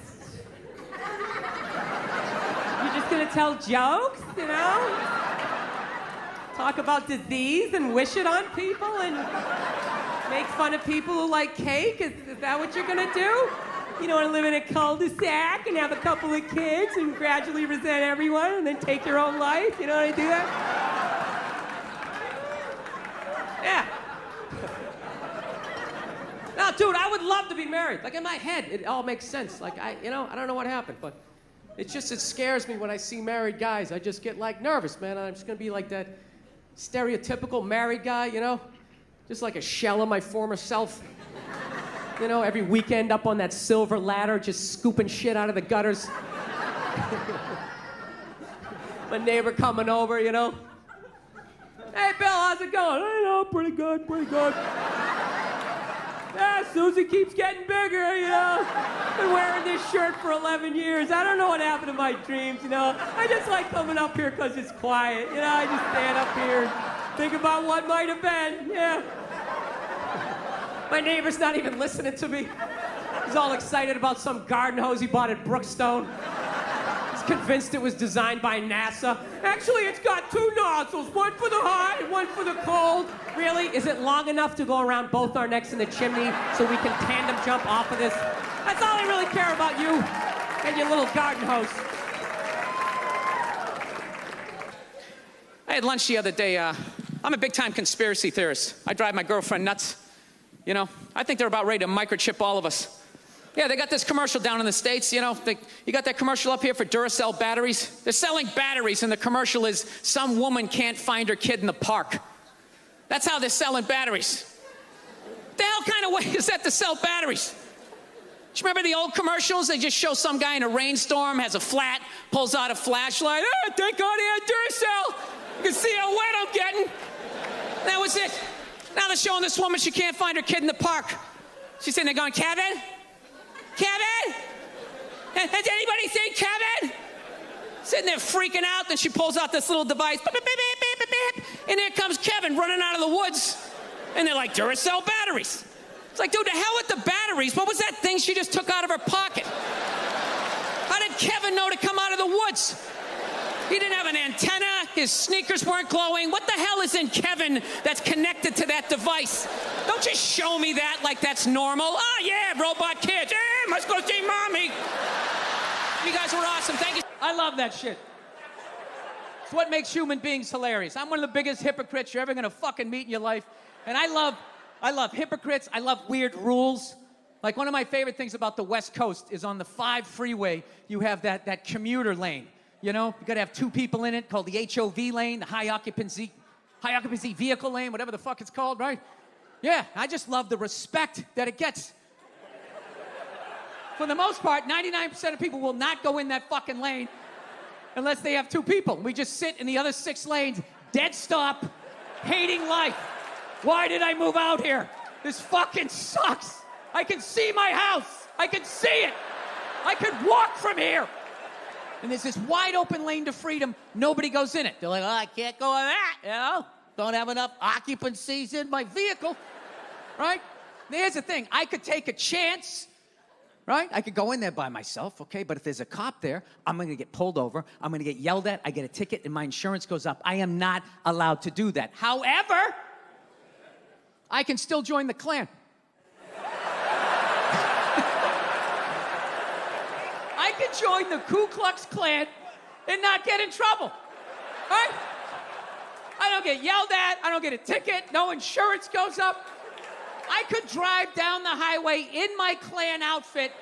gonna tell jokes, you know? Talk about disease and wish it on people and make fun of people who like cake? Is that what you're gonna do? You don't wanna live in a cul-de-sac and have a couple of kids and gradually resent everyone and then take your own life? You know how to do that? Yeah. No, dude, I would love to be married. Like, in my head, it all makes sense. Like, I don't know what happened, but it scares me when I see married guys. I just get, like, nervous, man. I'm just gonna be like that stereotypical married guy, you know? Just like a shell of my former self. You know, every weekend up on that silver ladder, just scooping shit out of the gutters. My neighbor coming over, you know? Hey, Bill, how's it going? I know, pretty good, pretty good. Yeah, Susie keeps getting bigger, you know? Been wearing this shirt for 11 years. I don't know what happened to my dreams, you know? I just like coming up here because it's quiet, you know? I just stand up here and think about what might have been, yeah. My neighbor's not even listening to me. He's all excited about some garden hose he bought at Brookstone. He's convinced it was designed by NASA. Actually, it's got 2 nozzles, one for the hot and one for the cold. Really? Is it long enough to go around both our necks in the chimney so we can tandem jump off of this? That's all I really care about, you and your little garden hose. I had lunch the other day. I'm a big-time conspiracy theorist. I drive my girlfriend nuts. You know, I think they're about ready to microchip all of us. Yeah, they got this commercial down in the States, you know. You got that commercial up here for Duracell batteries? They're selling batteries, and the commercial is some woman can't find her kid in the park. That's how they're selling batteries. The hell kind of way is that to sell batteries? Do you remember the old commercials? They just show some guy in a rainstorm, has a flat, pulls out a flashlight. Oh, thank God he had Duracell. You can see how wet I'm getting. That was it. Now they're showing this woman she can't find her kid in the park. She's sitting there going, Kevin? Kevin? Has anybody seen Kevin? Sitting there freaking out, then she pulls out this little device. Beep, beep, beep, beep, beep, beep, and there comes Kevin running out of the woods. And they're like, Duracell batteries. It's like, dude, the hell with the batteries. What was that thing she just took out of her pocket? How did Kevin know to come out of the woods? He didn't have an antenna. His sneakers weren't glowing. What the hell is in Kevin that's connected to that device? Don't just show me that like that's normal. Oh, yeah, robot kids. Yeah, must go see mommy. You guys were awesome. Thank you. I love that shit. It's what makes human beings hilarious. I'm one of the biggest hypocrites you're ever gonna fucking meet in your life. And I love hypocrites. I love weird rules. Like, one of my favorite things about the West Coast is on the 5 freeway, you have that commuter lane. You know, you gotta have 2 people in it, called the HOV lane, the high occupancy vehicle lane, whatever the fuck it's called, right? Yeah, I just love the respect that it gets. For the most part, 99% of people will not go in that fucking lane unless they have 2 people. We just sit in the other 6 lanes, dead stop, hating life. Why did I move out here? This fucking sucks. I can see my house. I can see it. I could walk from here. And there's this wide open lane to freedom. Nobody goes in it. They're like, oh, I can't go in that, you know? Don't have enough occupancies in my vehicle, right? Here's the thing. I could take a chance right? I could go in there by myself, okay? But if there's a cop there, I'm gonna get pulled over, I'm gonna get yelled at, I get a ticket, and my insurance goes up. I am not allowed to do that. However, I can still join the Klan. I can join the Ku Klux Klan and not get in trouble, right? I don't get yelled at, I don't get a ticket, no insurance goes up. I could drive down the highway in my Klan outfit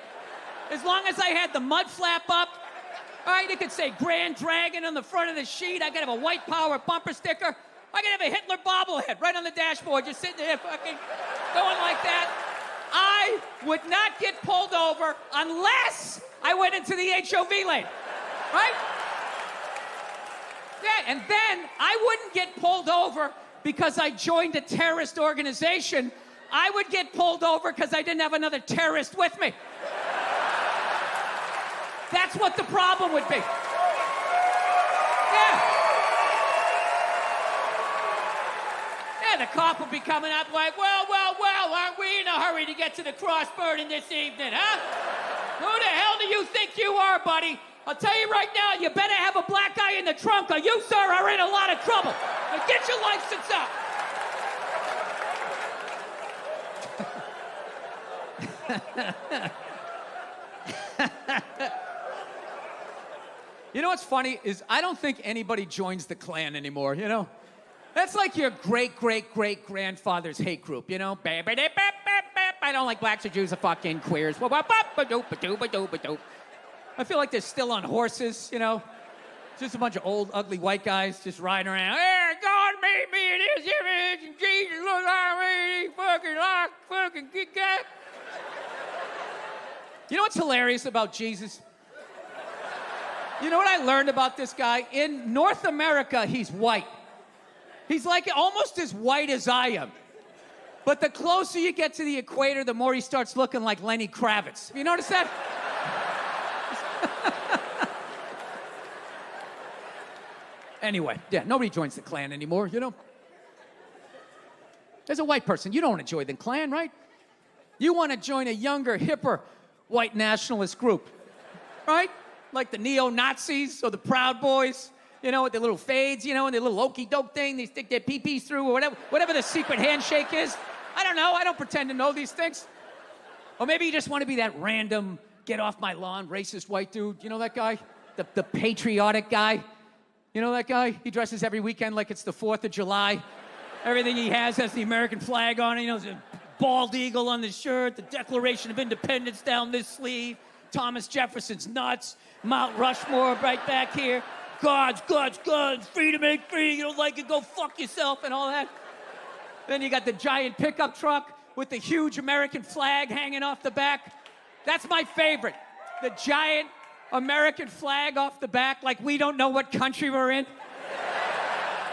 as long as I had the mud flap up. All right, it could say Grand Dragon on the front of the sheet. I could have a white power bumper sticker. I could have a Hitler bobblehead right on the dashboard, just sitting there fucking going like that. I would not get pulled over unless I went into the HOV lane, right? Yeah, and then I wouldn't get pulled over because I joined a terrorist organization. I would get pulled over because I didn't have another terrorist with me. That's what the problem would be. Yeah. Yeah, the cop would be coming up like, well, aren't we in a hurry to get to the cross burning this evening, huh? Who the hell do you think you are, buddy? I'll tell you right now, you better have a black guy in the trunk or you, sir, are in a lot of trouble. Now get your license up. You know what's funny is I don't think anybody joins the Klan anymore, you know? That's like your great-great-great-grandfather's hate group, you know? I don't like blacks or Jews or fucking queers. I feel like they're still on horses, you know? Just a bunch of old, ugly white guys just riding around. Hey, God made me in his image, and Jesus looked like me, he fucking kick that. You know what's hilarious about Jesus? You know what I learned about this guy? In North America, he's white. He's like almost as white as I am. But the closer you get to the equator, the more he starts looking like Lenny Kravitz. Have you noticed that? Anyway, yeah, nobody joins the Klan anymore, you know? As a white person, you don't want to join the Klan, right? You want to join a younger, hipper, white nationalist group, right? Like the neo-Nazis or the Proud Boys, you know, with their little fades, you know, and their little okey-doke thing they stick their pee-pees through or whatever the secret handshake is. I don't know. I don't pretend to know these things. Or maybe you just want to be that random, get-off-my-lawn, racist white dude. You know that guy? The patriotic guy? You know that guy? He dresses every weekend like it's the 4th of July. Everything he has the American flag on it. You know, there's a bald eagle on the shirt, the Declaration of Independence down this sleeve, Thomas Jefferson's nuts, Mount Rushmore right back here, God's, free to make free, you don't like it, go fuck yourself, and all that. Then you got the giant pickup truck with the huge American flag hanging off the back. That's my favorite. The giant American flag off the back, like we don't know what country we're in.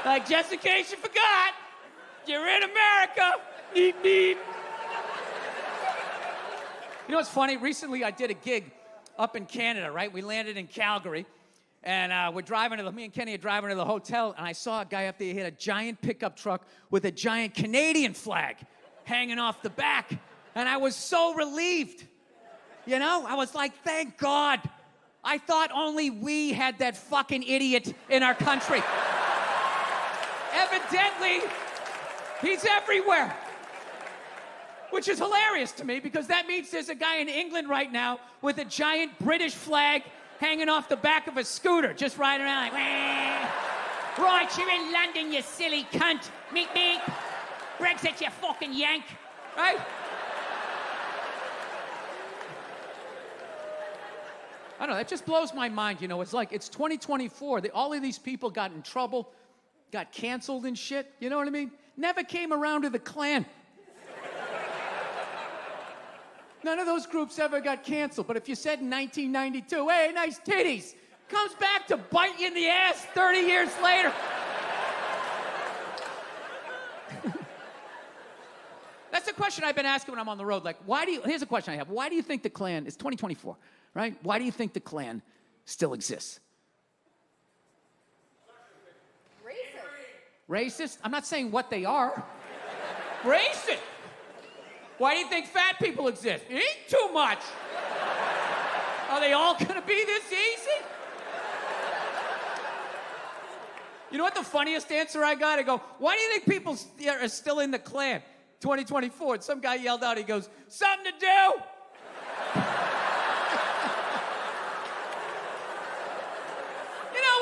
Like, just in case you forgot, you're in America. Neep, neep. You know what's funny? Recently, I did a gig up in Canada, right? We landed in Calgary, and me and Kenny are driving to the hotel, and I saw a guy up there. He had a giant pickup truck with a giant Canadian flag hanging off the back, and I was so relieved. You know? I was like, thank God. I thought only we had that fucking idiot in our country. Evidently, he's everywhere. Which is hilarious to me because that means there's a guy in England right now with a giant British flag hanging off the back of a scooter, just riding around like, wah. Right, you're in London, you silly cunt. Meet me. Brexit, you fucking yank. Right? I don't know, that just blows my mind, you know. It's like, it's 2024. All of these people got in trouble, got canceled and shit, you know what I mean? Never came around to the Klan. None of those groups ever got canceled. But if you said in 1992, hey, nice titties, comes back to bite you in the ass 30 years later. That's a question I've been asking when I'm on the road. Like, here's a question I have. Why do you think the Klan, it's 2024, right? Why do you think the Klan still exists? Racist? I'm not saying what they are. Racist. Why do you think fat people exist? You eat too much. Are they all gonna be this easy? You know what the funniest answer I got? I go, why do you think people are still in the Klan? 2024. And some guy yelled out, he goes, something to do.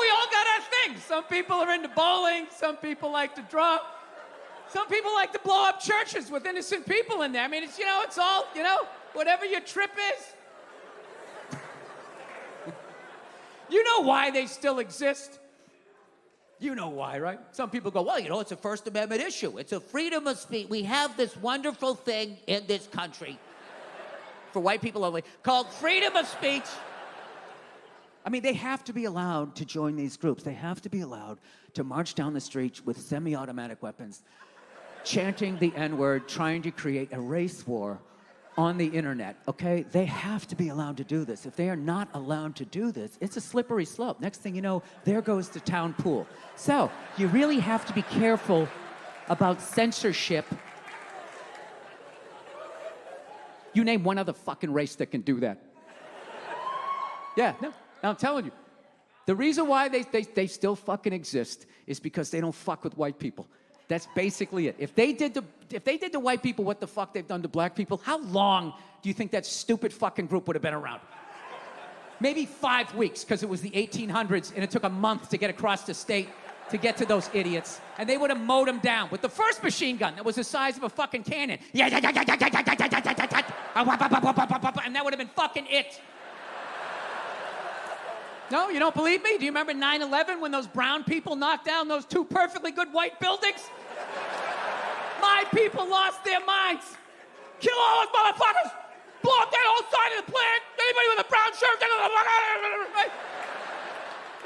We all got our things. Some people are into bowling. Some people like to draw. Some people like to blow up churches with innocent people in there. I mean, it's, it's all, whatever your trip is. You know why they still exist? You know why, right? Some people go, well, it's a First Amendment issue. It's a freedom of speech. We have this wonderful thing in this country, for white people only, called freedom of speech. I mean, they have to be allowed to join these groups. They have to be allowed to march down the streets with semi-automatic weapons, chanting the N-word, trying to create a race war on the internet, okay? They have to be allowed to do this. If they are not allowed to do this, it's a slippery slope. Next thing you know, there goes the town pool. So, you really have to be careful about censorship. You name one other fucking race that can do that. Yeah, no. Now, I'm telling you, the reason why they still fucking exist is because they don't fuck with white people. That's basically it. If they did to white people what the fuck they've done to black people, how long do you think that stupid fucking group would have been around? Maybe 5 weeks, because it was the 1800s and it took a month to get across the state to get to those idiots. And they would have mowed them down with the first machine gun that was the size of a fucking cannon. And that would have been fucking it. No, you don't believe me? Do you remember 9/11 when those brown people knocked down those 2 perfectly good white buildings? My people lost their minds. Kill all those motherfuckers! Blow up that whole side of the plant! Anybody with a brown shirt, get the fuck out!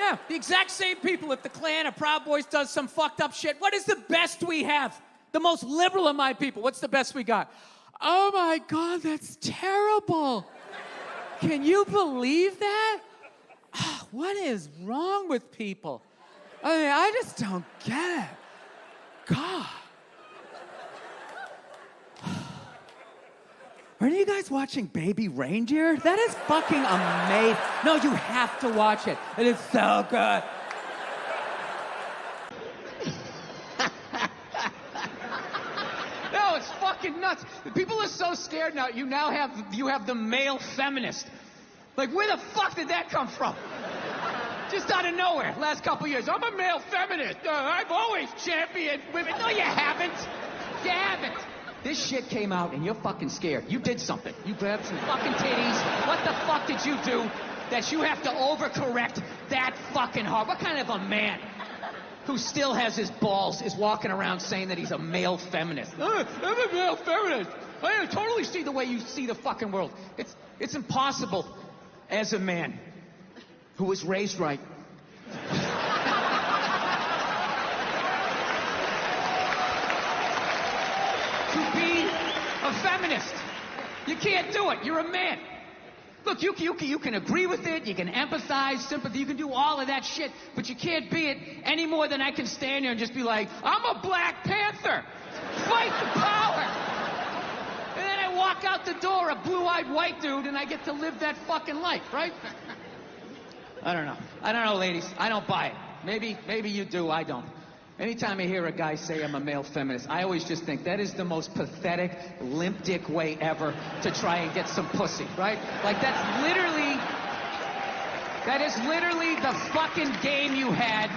Yeah, the exact same people. If the Klan or Proud Boys does some fucked up shit, what is the best we have? The most liberal of my people. What's the best we got? Oh my God, that's terrible. Can you believe that? What is wrong with people? I mean, I just don't get it. God. Are you guys watching Baby Reindeer? That is fucking amazing. No, you have to watch it. It is so good. No, it's fucking nuts. People are so scared now. You have the male feminist. Like, where the fuck did that come from? Just out of nowhere, last couple years. I'm a male feminist. I've always championed women. No, you haven't. You haven't. This shit came out and you're fucking scared. You did something. You grabbed some fucking titties. What the fuck did you do that you have to overcorrect that fucking hard? What kind of a man who still has his balls is walking around saying that he's a male feminist? I'm a male feminist. I totally see the way you see the fucking world. It's impossible as a man who was raised right. To be a feminist. You can't do it. You're a man. Look, you can agree with it, you can empathize, sympathy, you can do all of that shit, but you can't be it any more than I can stand here and just be like, I'm a Black Panther. Fight the power. And then I walk out the door, a blue-eyed white dude, and I get to live that fucking life, right? I don't know, ladies. I don't buy it. Maybe you do, I don't. Anytime I hear a guy say I'm a male feminist, I always just think that is the most pathetic, limp dick way ever to try and get some pussy, right? Like, that is literally the fucking game you had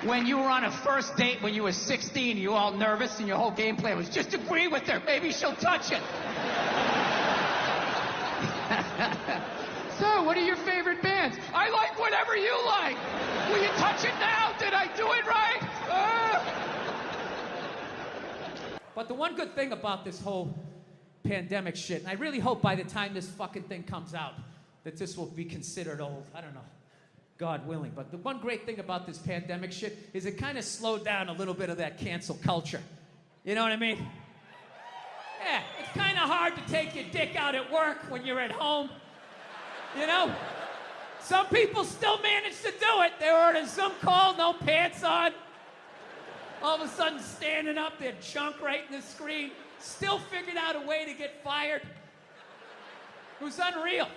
when you were on a first date when you were 16, you were all nervous, and your whole game plan was just agree with her, maybe she'll touch it. So, what are your favorite bands? I like whatever you like. Will you touch it now? Did I do it right? But the one good thing about this whole pandemic shit, and I really hope by the time this fucking thing comes out that this will be considered old. I don't know. God willing. But the one great thing about this pandemic shit is it kind of slowed down a little bit of that cancel culture. You know what I mean? Yeah, it's kind of hard to take your dick out at work when you're at home. You know? Some people still manage to do it. They were on a Zoom call, no pants on. All of a sudden standing up, their junk right in the screen. Still figured out a way to get fired. It was unreal.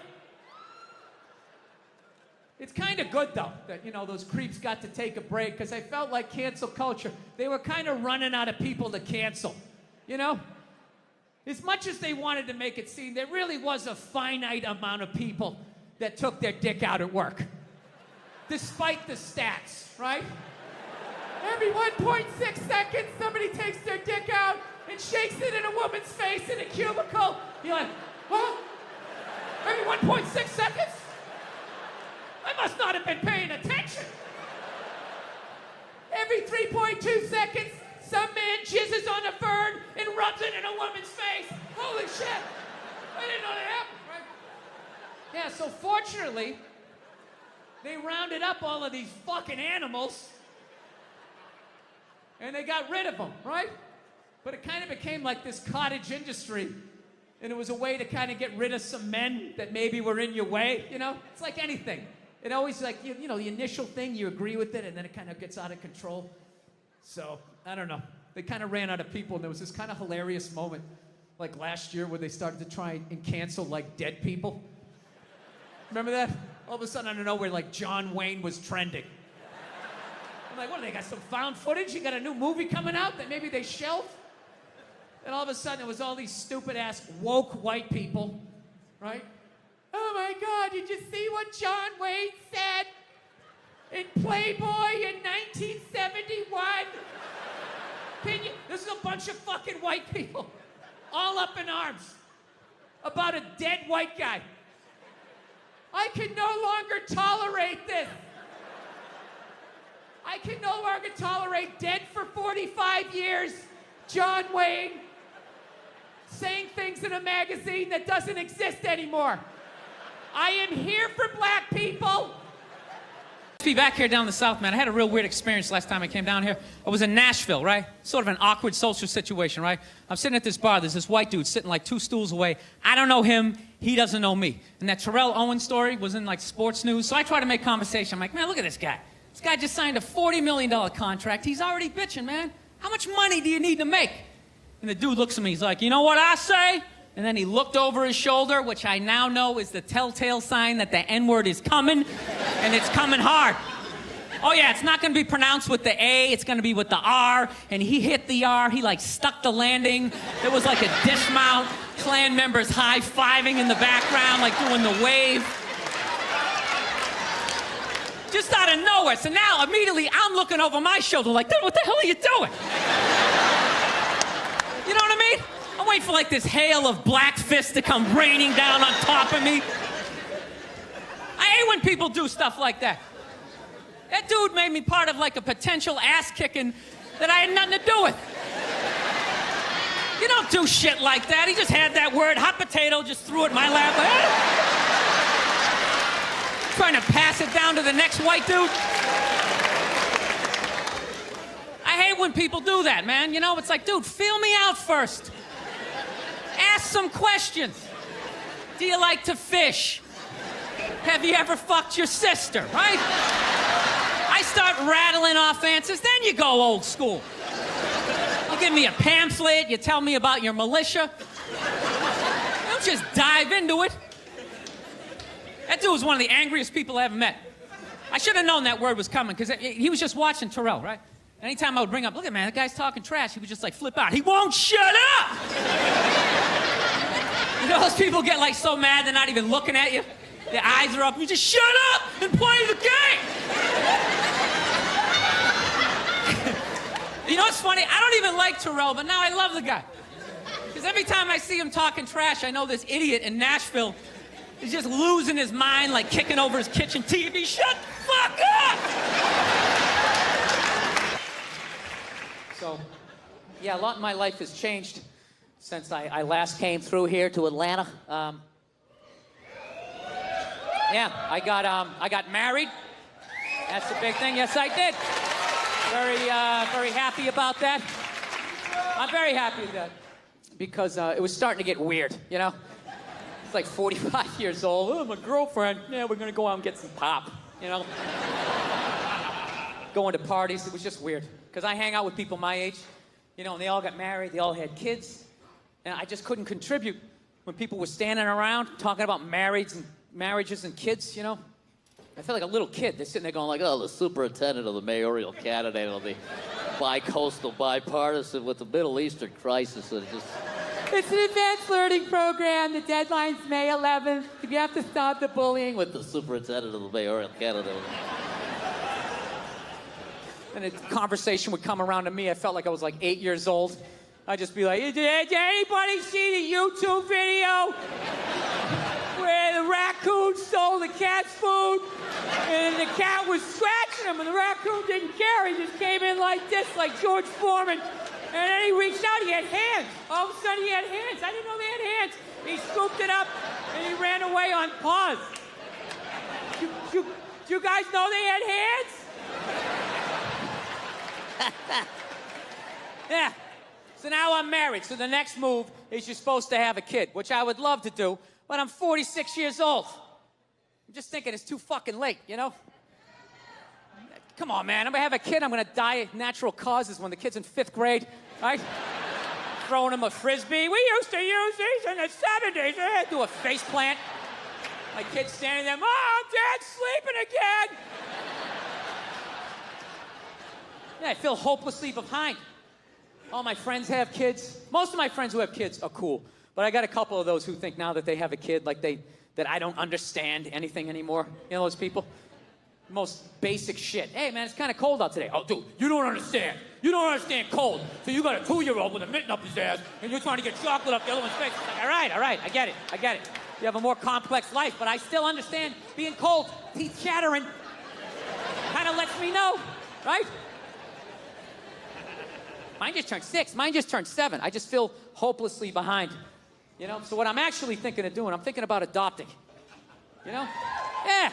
It's kind of good, though, that, you know, those creeps got to take a break, because I felt like cancel culture, they were kind of running out of people to cancel, you know? As much as they wanted to make it seem, there really was a finite amount of people that took their dick out at work, despite the stats, right? Every 1.6 seconds, somebody takes their dick out and shakes it in a woman's face in a cubicle. You're like, what? Every 1.6 seconds? I must not have been paying attention. Every 3.2 seconds, some man jizzes on a fern and rubs it in a woman's face. Holy shit. I didn't know that happened, right? Yeah, so fortunately, they rounded up all of these fucking animals and they got rid of them, right? But it kind of became like this cottage industry, and it was a way to kind of get rid of some men that maybe were in your way, you know? It's like anything. It always, like, you know, the initial thing, you agree with it, and then it kind of gets out of control. So, I don't know. They kind of ran out of people, and there was this kind of hilarious moment, like last year, where they started to try and cancel, like, dead people. Remember that? All of a sudden, out of nowhere, like, John Wayne was trending. I'm like, what, they got some found footage? You got a new movie coming out that maybe they shelved? And all of a sudden, it was all these stupid-ass woke white people, right? Oh my God, did you see what John Wayne said in Playboy in 1971? This is a bunch of fucking white people, all up in arms, about a dead white guy. I can no longer tolerate this. I can no longer tolerate dead for 45 years, John Wayne, saying things in a magazine that doesn't exist anymore. I am here for black people. Be back here down in the South, man. I had a real weird experience last time I came down here. I was in Nashville, right? Sort of an awkward social situation, right? I'm sitting at this bar. There's this white dude sitting like 2 stools away. I don't know him. He doesn't know me. And that Terrell Owens story was in like sports news. So I try to make conversation. I'm like, man, look at this guy. This guy just signed a $40 million contract. He's already bitching, man. How much money do you need to make? And the dude looks at me. He's like, you know what I say? And then he looked over his shoulder, which I now know is the telltale sign that the N-word is coming, and it's coming hard. Oh yeah, it's not gonna be pronounced with the A, it's gonna be with the R, and he hit the R, he like stuck the landing. There was like a dismount, Klan members high-fiving in the background, like doing the wave. Just out of nowhere, so now immediately I'm looking over my shoulder like, dude, what the hell are you doing? You know what I mean? I'm waiting for like this hail of black fists to come raining down on top of me. I hate when people do stuff like that. That dude made me part of like a potential ass kicking that I had nothing to do with. You don't do shit like that. He just had that word, hot potato, just threw it in my lap. Trying to pass it down to the next white dude. I hate when people do that, man. You know, it's like, dude, feel me out first. Ask some questions. Do you like to fish? Have you ever fucked your sister, right? I start rattling off answers, then you go old school. You give me a pamphlet, you tell me about your militia. Don't just dive into it. That dude was one of the angriest people I ever met. I should have known that word was coming, because he was just watching Terrell, right? Anytime I would bring up, look at man, that guy's talking trash, he would just like flip out. He won't shut up! You know those people get like so mad they're not even looking at you? Their eyes are up, you just shut up and play the game! You know what's funny? I don't even like Terrell, but now I love the guy. Because every time I see him talking trash, I know this idiot in Nashville is just losing his mind, like kicking over his kitchen TV. Shut the fuck up! So, yeah, a lot in my life has changed since I last came through here to Atlanta. Yeah, I got married. That's a big thing. Yes, I did. Very happy about that. I'm very happy with that because it was starting to get weird, you know? It's like 45 years old. Oh, my girlfriend. Yeah, we're gonna go out and get some pop, you know? Going to parties, it was just weird. Because I hang out with people my age, you know, and they all got married, they all had kids, and I just couldn't contribute when people were standing around talking about marriages and kids, you know? I feel like a little kid. They're sitting there going like, oh, the superintendent of the mayoral candidate of the bi-coastal bipartisan with the Middle Eastern crisis. And just... It's an advanced learning program. The deadline's May 11th. You have to stop the bullying with the superintendent of the mayoral candidate. And a conversation would come around to me. I felt like I was like 8 years old. I'd just be like, did anybody see the YouTube video where the raccoon stole the cat's food? And the cat was scratching him, and the raccoon didn't care. He just came in like this, like George Foreman. And then he reached out, he had hands. All of a sudden, he had hands. I didn't know they had hands. He scooped it up, and he ran away on paws. Do you guys know they had hands? Yeah. So now I'm married. So the next move is you're supposed to have a kid, which I would love to do, but I'm 46 years old. I'm just thinking it's too fucking late, you know? Come on, man. I'm gonna have a kid. I'm gonna die of natural causes when the kid's in 5th grade, right? Throwing him a frisbee. We used to use these in the 70s. Do a face plant. My kid's standing there. Mom, Dad's sleeping again. Yeah, I feel hopelessly behind. All my friends have kids. Most of my friends who have kids are cool, but I got a couple of those who think now that they have a kid, like that I don't understand anything anymore. You know those people? Most basic shit. Hey, man, it's kind of cold out today. Oh, dude, you don't understand. You don't understand cold. So you got a 2-year-old with a mitten up his ass, and you're trying to get chocolate up the other one's face. It's like, all right, I get it. You have a more complex life, but I still understand being cold, teeth chattering. Kind of lets me know, right? Mine just turned 6. Mine just turned 7. I just feel hopelessly behind. You know? So what I'm actually thinking of doing, I'm thinking about adopting. You know? Yeah.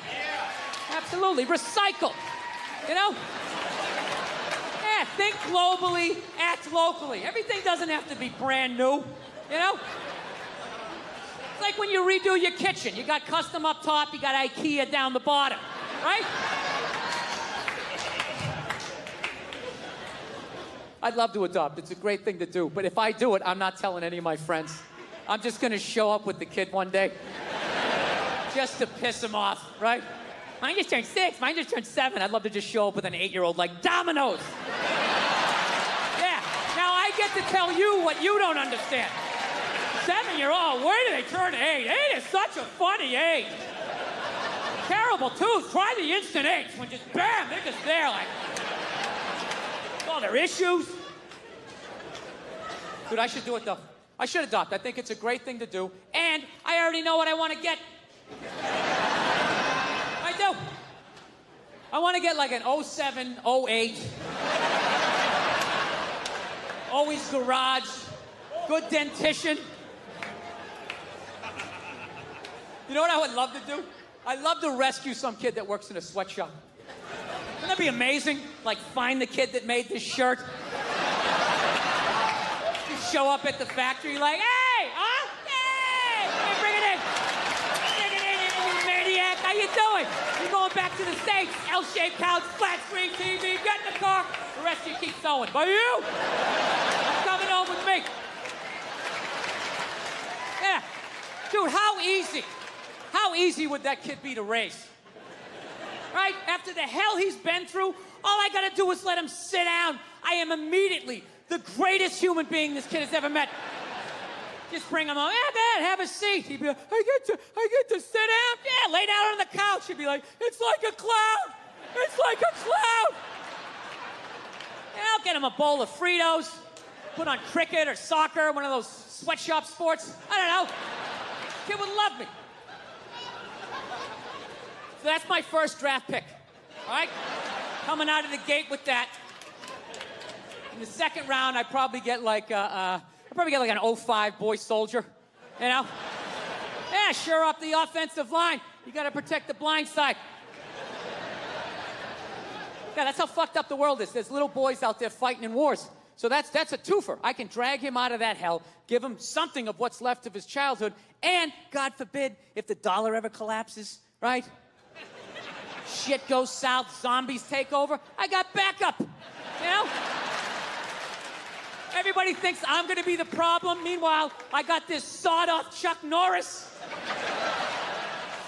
Absolutely. Recycle. You know? Yeah. Think globally, act locally. Everything doesn't have to be brand new. You know? It's like when you redo your kitchen. You got custom up top, you got IKEA down the bottom. Right? I'd love to adopt. It's a great thing to do. But if I do it, I'm not telling any of my friends. I'm just going to show up with the kid one day just to piss him off, right? Mine just turned 6. Mine just turned 7. I'd love to just show up with an 8-year-old like dominoes. Yeah. Now I get to tell you what you don't understand. 7-year-old, where do they turn to 8? 8 is such a funny age. Terrible, too. Try the instant 8 when just bam, they're just there like... all their issues. Dude, I should do it, though. I should adopt. I think it's a great thing to do. And I already know what I want to get. I do. I want to get like an 07, 08. Always garage. Good dentition. You know what I would love to do? I'd love to rescue some kid that works in a sweatshop. Wouldn't that be amazing? Like, find the kid that made this shirt. You show up at the factory like, hey, huh? Hey, bring it in. Bring it in, you maniac. How you doing? You're going back to the States. L-shaped couch, flat screen TV, get in the car. The rest of you keep sewing. But you, I'm coming home with me. Yeah. Dude, how easy would that kid be to raise? Right? After the hell he's been through, all I gotta do is let him sit down. I am immediately the greatest human being this kid has ever met. Just bring him on. Yeah, man, have a seat. He'd be like, I get to sit down? Yeah, lay down on the couch. He'd be like, it's like a cloud. It's like a cloud. Yeah, I'll get him a bowl of Fritos, put on cricket or soccer, one of those sweatshop sports. I don't know. Kid would love me. So that's my first draft pick, all right? Coming out of the gate with that. In the second round, I'd probably get like an 05 boy soldier, you know? Yeah, sure up the offensive line. You gotta protect the blind side. Yeah, that's how fucked up the world is. There's little boys out there fighting in wars. So that's a twofer. I can drag him out of that hell, give him something of what's left of his childhood, and, God forbid, if the dollar ever collapses, right? Shit goes south, zombies take over, I got backup, you know? Everybody thinks I'm gonna be the problem. Meanwhile, I got this sawed-off Chuck Norris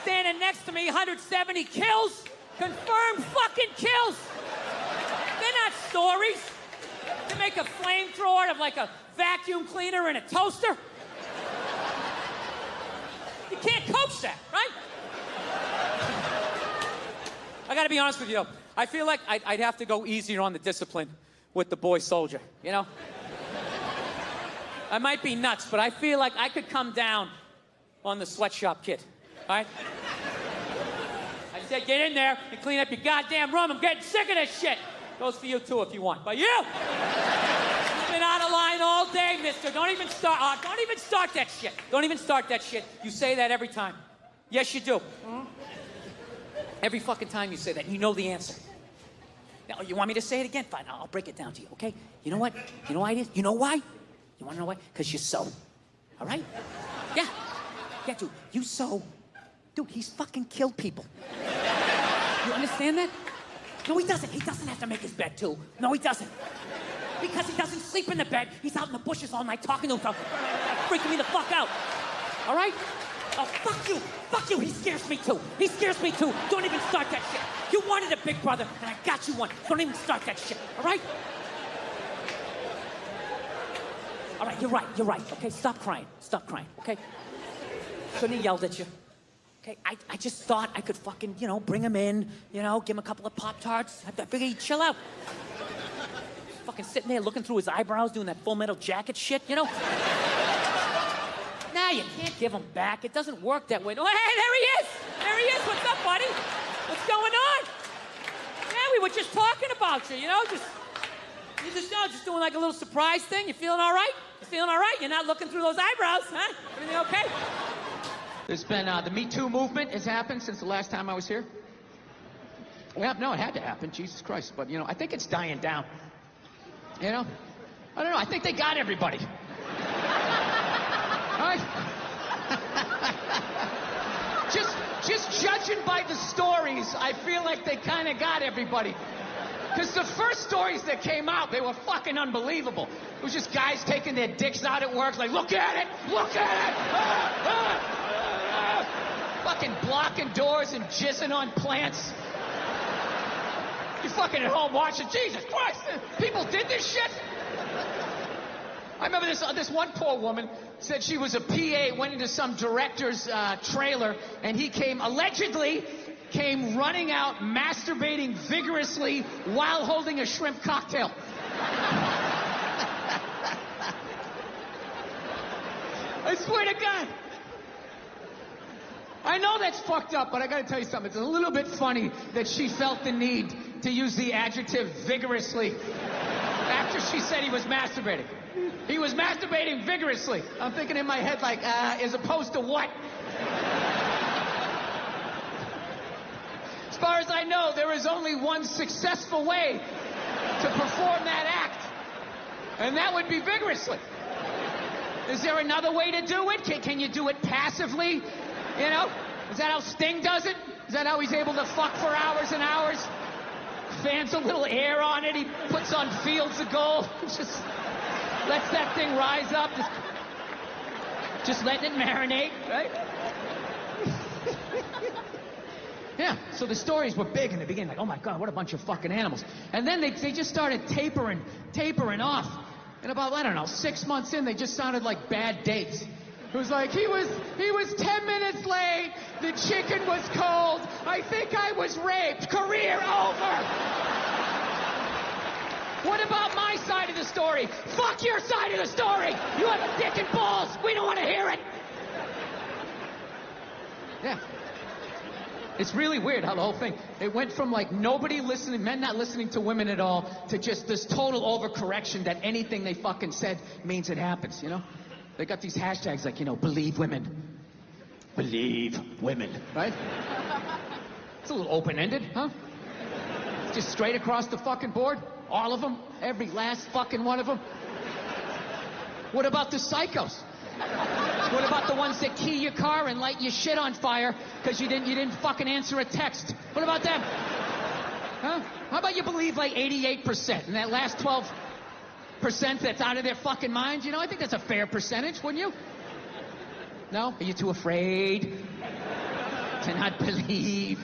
standing next to me, 170 kills, confirmed fucking kills. They're not stories. They make a flamethrower out of like a vacuum cleaner and a toaster. You can't coach that, right? I gotta be honest with you, though. I feel like I'd have to go easier on the discipline with the boy soldier, you know? I might be nuts, but I feel like I could come down on the sweatshop kid, all right? I said, get in there and clean up your goddamn room. I'm getting sick of this shit. Goes for you, too, if you want. But you! You've been out of line all day, mister. Don't even start that shit. Don't even start that shit. You say that every time. Yes, you do. Mm-hmm. Every fucking time you say that, you know the answer. Now, you want me to say it again? Fine, I'll break it down to you, okay? You know what? You know why it is? You know why? You want to know why? Because you're so. All right? Yeah. Yeah, dude. You so. Dude, he's fucking killed people. You understand that? No, he doesn't. He doesn't have to make his bed, too. No, he doesn't. Because he doesn't sleep in the bed. He's out in the bushes all night talking to himself. Freaking me the fuck out. All right? Oh, fuck you. Fuck you. He scares me, too. He scares me, too. Don't even start that shit. You wanted a big brother, and I got you one. Don't even start that shit. All right? All right, you're right, okay? Stop crying, okay? Shouldn't have yelled at you. Okay, I just thought I could fucking, bring him in, give him a couple of Pop-Tarts. I figured he'd chill out. Fucking sitting there looking through his eyebrows, doing that Full Metal Jacket shit, Nah, you can't give him back. It doesn't work that way. Oh, hey, there he is! There he is! What's up, buddy? What's going on? Yeah, we were just talking about you, just doing like a little surprise thing. You feeling all right? You feeling all right? You're not looking through those eyebrows, huh? Everything okay? There's been the Me Too movement has happened since the last time I was here. Well, no, it had to happen. Jesus Christ. But, I think it's dying down. I don't know. I think they got everybody. All right? Just judging by the stories, I feel like they kind of got everybody. Because the first stories that came out, they were fucking unbelievable. It was just guys taking their dicks out at work, like, look at it! Look at it! Fucking blocking doors and jizzing on plants. You fucking at home watching, Jesus Christ! People did this shit? I remember this one poor woman said she was a PA, went into some director's trailer, and he allegedly came running out, masturbating vigorously while holding a shrimp cocktail. I swear to God. I know that's fucked up, but I gotta tell you something. It's a little bit funny that she felt the need to use the adjective vigorously after she said he was masturbating. He was masturbating vigorously. I'm thinking in my head like, as opposed to what? As far as I know, there is only one successful way to perform that act, and that would be vigorously. Is there another way to do it? Can you do it passively? Is that how Sting does it? Is that how he's able to fuck for hours and hours? Fans a little air on it, he puts on Fields of Gold, just lets that thing rise up, just letting it marinate, right? Yeah, so the stories were big in the beginning, like, oh my God, what a bunch of fucking animals. And then they just started tapering off. And about, 6 months in, they just sounded like bad dates. It was like, he was 10 minutes late, the chicken was cold, I think I was raped, career over. What about my side of the story? Fuck your side of the story! You have a dick and balls, we don't want to hear it! Yeah. It's really weird how the whole thing, it went from like nobody listening, men not listening to women at all, to just this total overcorrection that anything they fucking said means it happens, They got these hashtags like, believe women. Believe women, right? It's a little open-ended, huh? Just straight across the fucking board. All of them. Every last fucking one of them. What about the psychos? What about the ones that key your car and light your shit on fire because you didn't fucking answer a text? What about them? Huh? How about you believe like 88% and that last 12% that's out of their fucking minds? I think that's a fair percentage, wouldn't you? No? Are you too afraid? to not believe.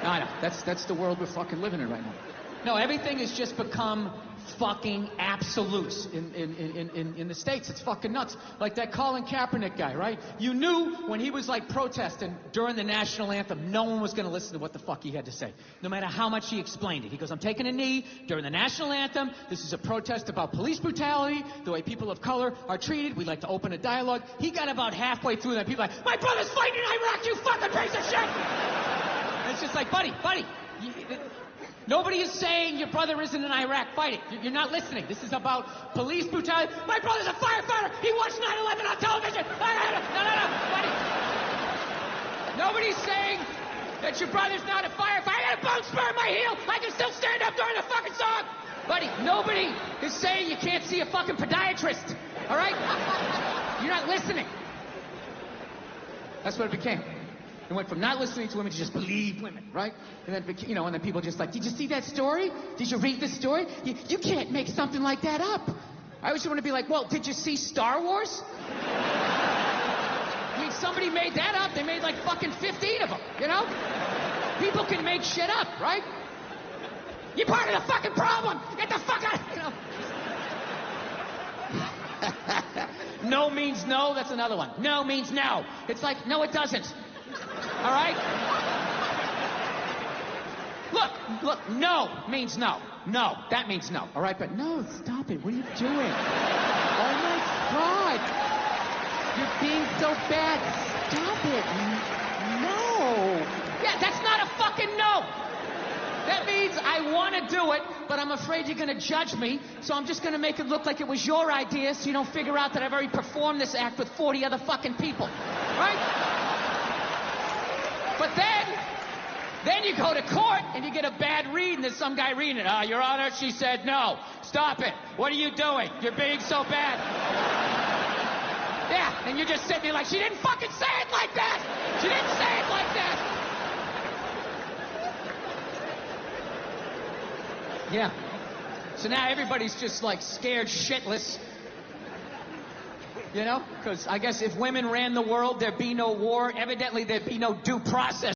No, I know. That's the world we're fucking living in right now. No, everything has just become fucking absolutes in the States. It's fucking nuts. Like that Colin Kaepernick guy, right? You knew when he was like protesting during the national anthem, no one was going to listen to what the fuck he had to say. No matter how much he explained it. He goes, I'm taking a knee during the national anthem. This is a protest about police brutality, the way people of color are treated. We'd like to open a dialogue. He got about halfway through that. People are like, my brother's fighting in Iraq, you fucking piece of shit! And it's just like, buddy, nobody is saying your brother isn't in Iraq fighting. You're not listening. This is about police brutality. My brother's a firefighter. He watched 9/11 on television. No, buddy. Nobody's saying that your brother's not a firefighter. I got a bone spur in my heel. I can still stand up during the fucking song. Buddy, nobody is saying you can't see a fucking podiatrist. All right? You're not listening. That's what it became. It went from not listening to women to just believe women, right? And then, and then people just like, did you see that story? Did you read the story? You can't make something like that up. I always want to be like, well, did you see Star Wars? I mean, somebody made that up. They made like fucking 15 of them, you know? People can make shit up, right? You're part of the fucking problem. Get the fuck out, No means no, that's another one. No means no. It's like, no, it doesn't. All right? Look, no means no. No, that means no. All right, but no, stop it. What are you doing? Oh my God. You're being so bad. Stop it. No. Yeah, that's not a fucking no. That means I want to do it, but I'm afraid you're going to judge me, so I'm just going to make it look like it was your idea so you don't figure out that I've already performed this act with 40 other fucking people. Right? But then you go to court and you get a bad read and there's some guy reading it. Your Honor, she said no. Stop it. What are you doing? You're being so bad. Yeah, and you're just sitting there like, she didn't fucking say it like that. She didn't say it like that. Yeah. So now everybody's just like scared shitless. You know? Because I guess if women ran the world, there'd be no war. Evidently, there'd be no due process.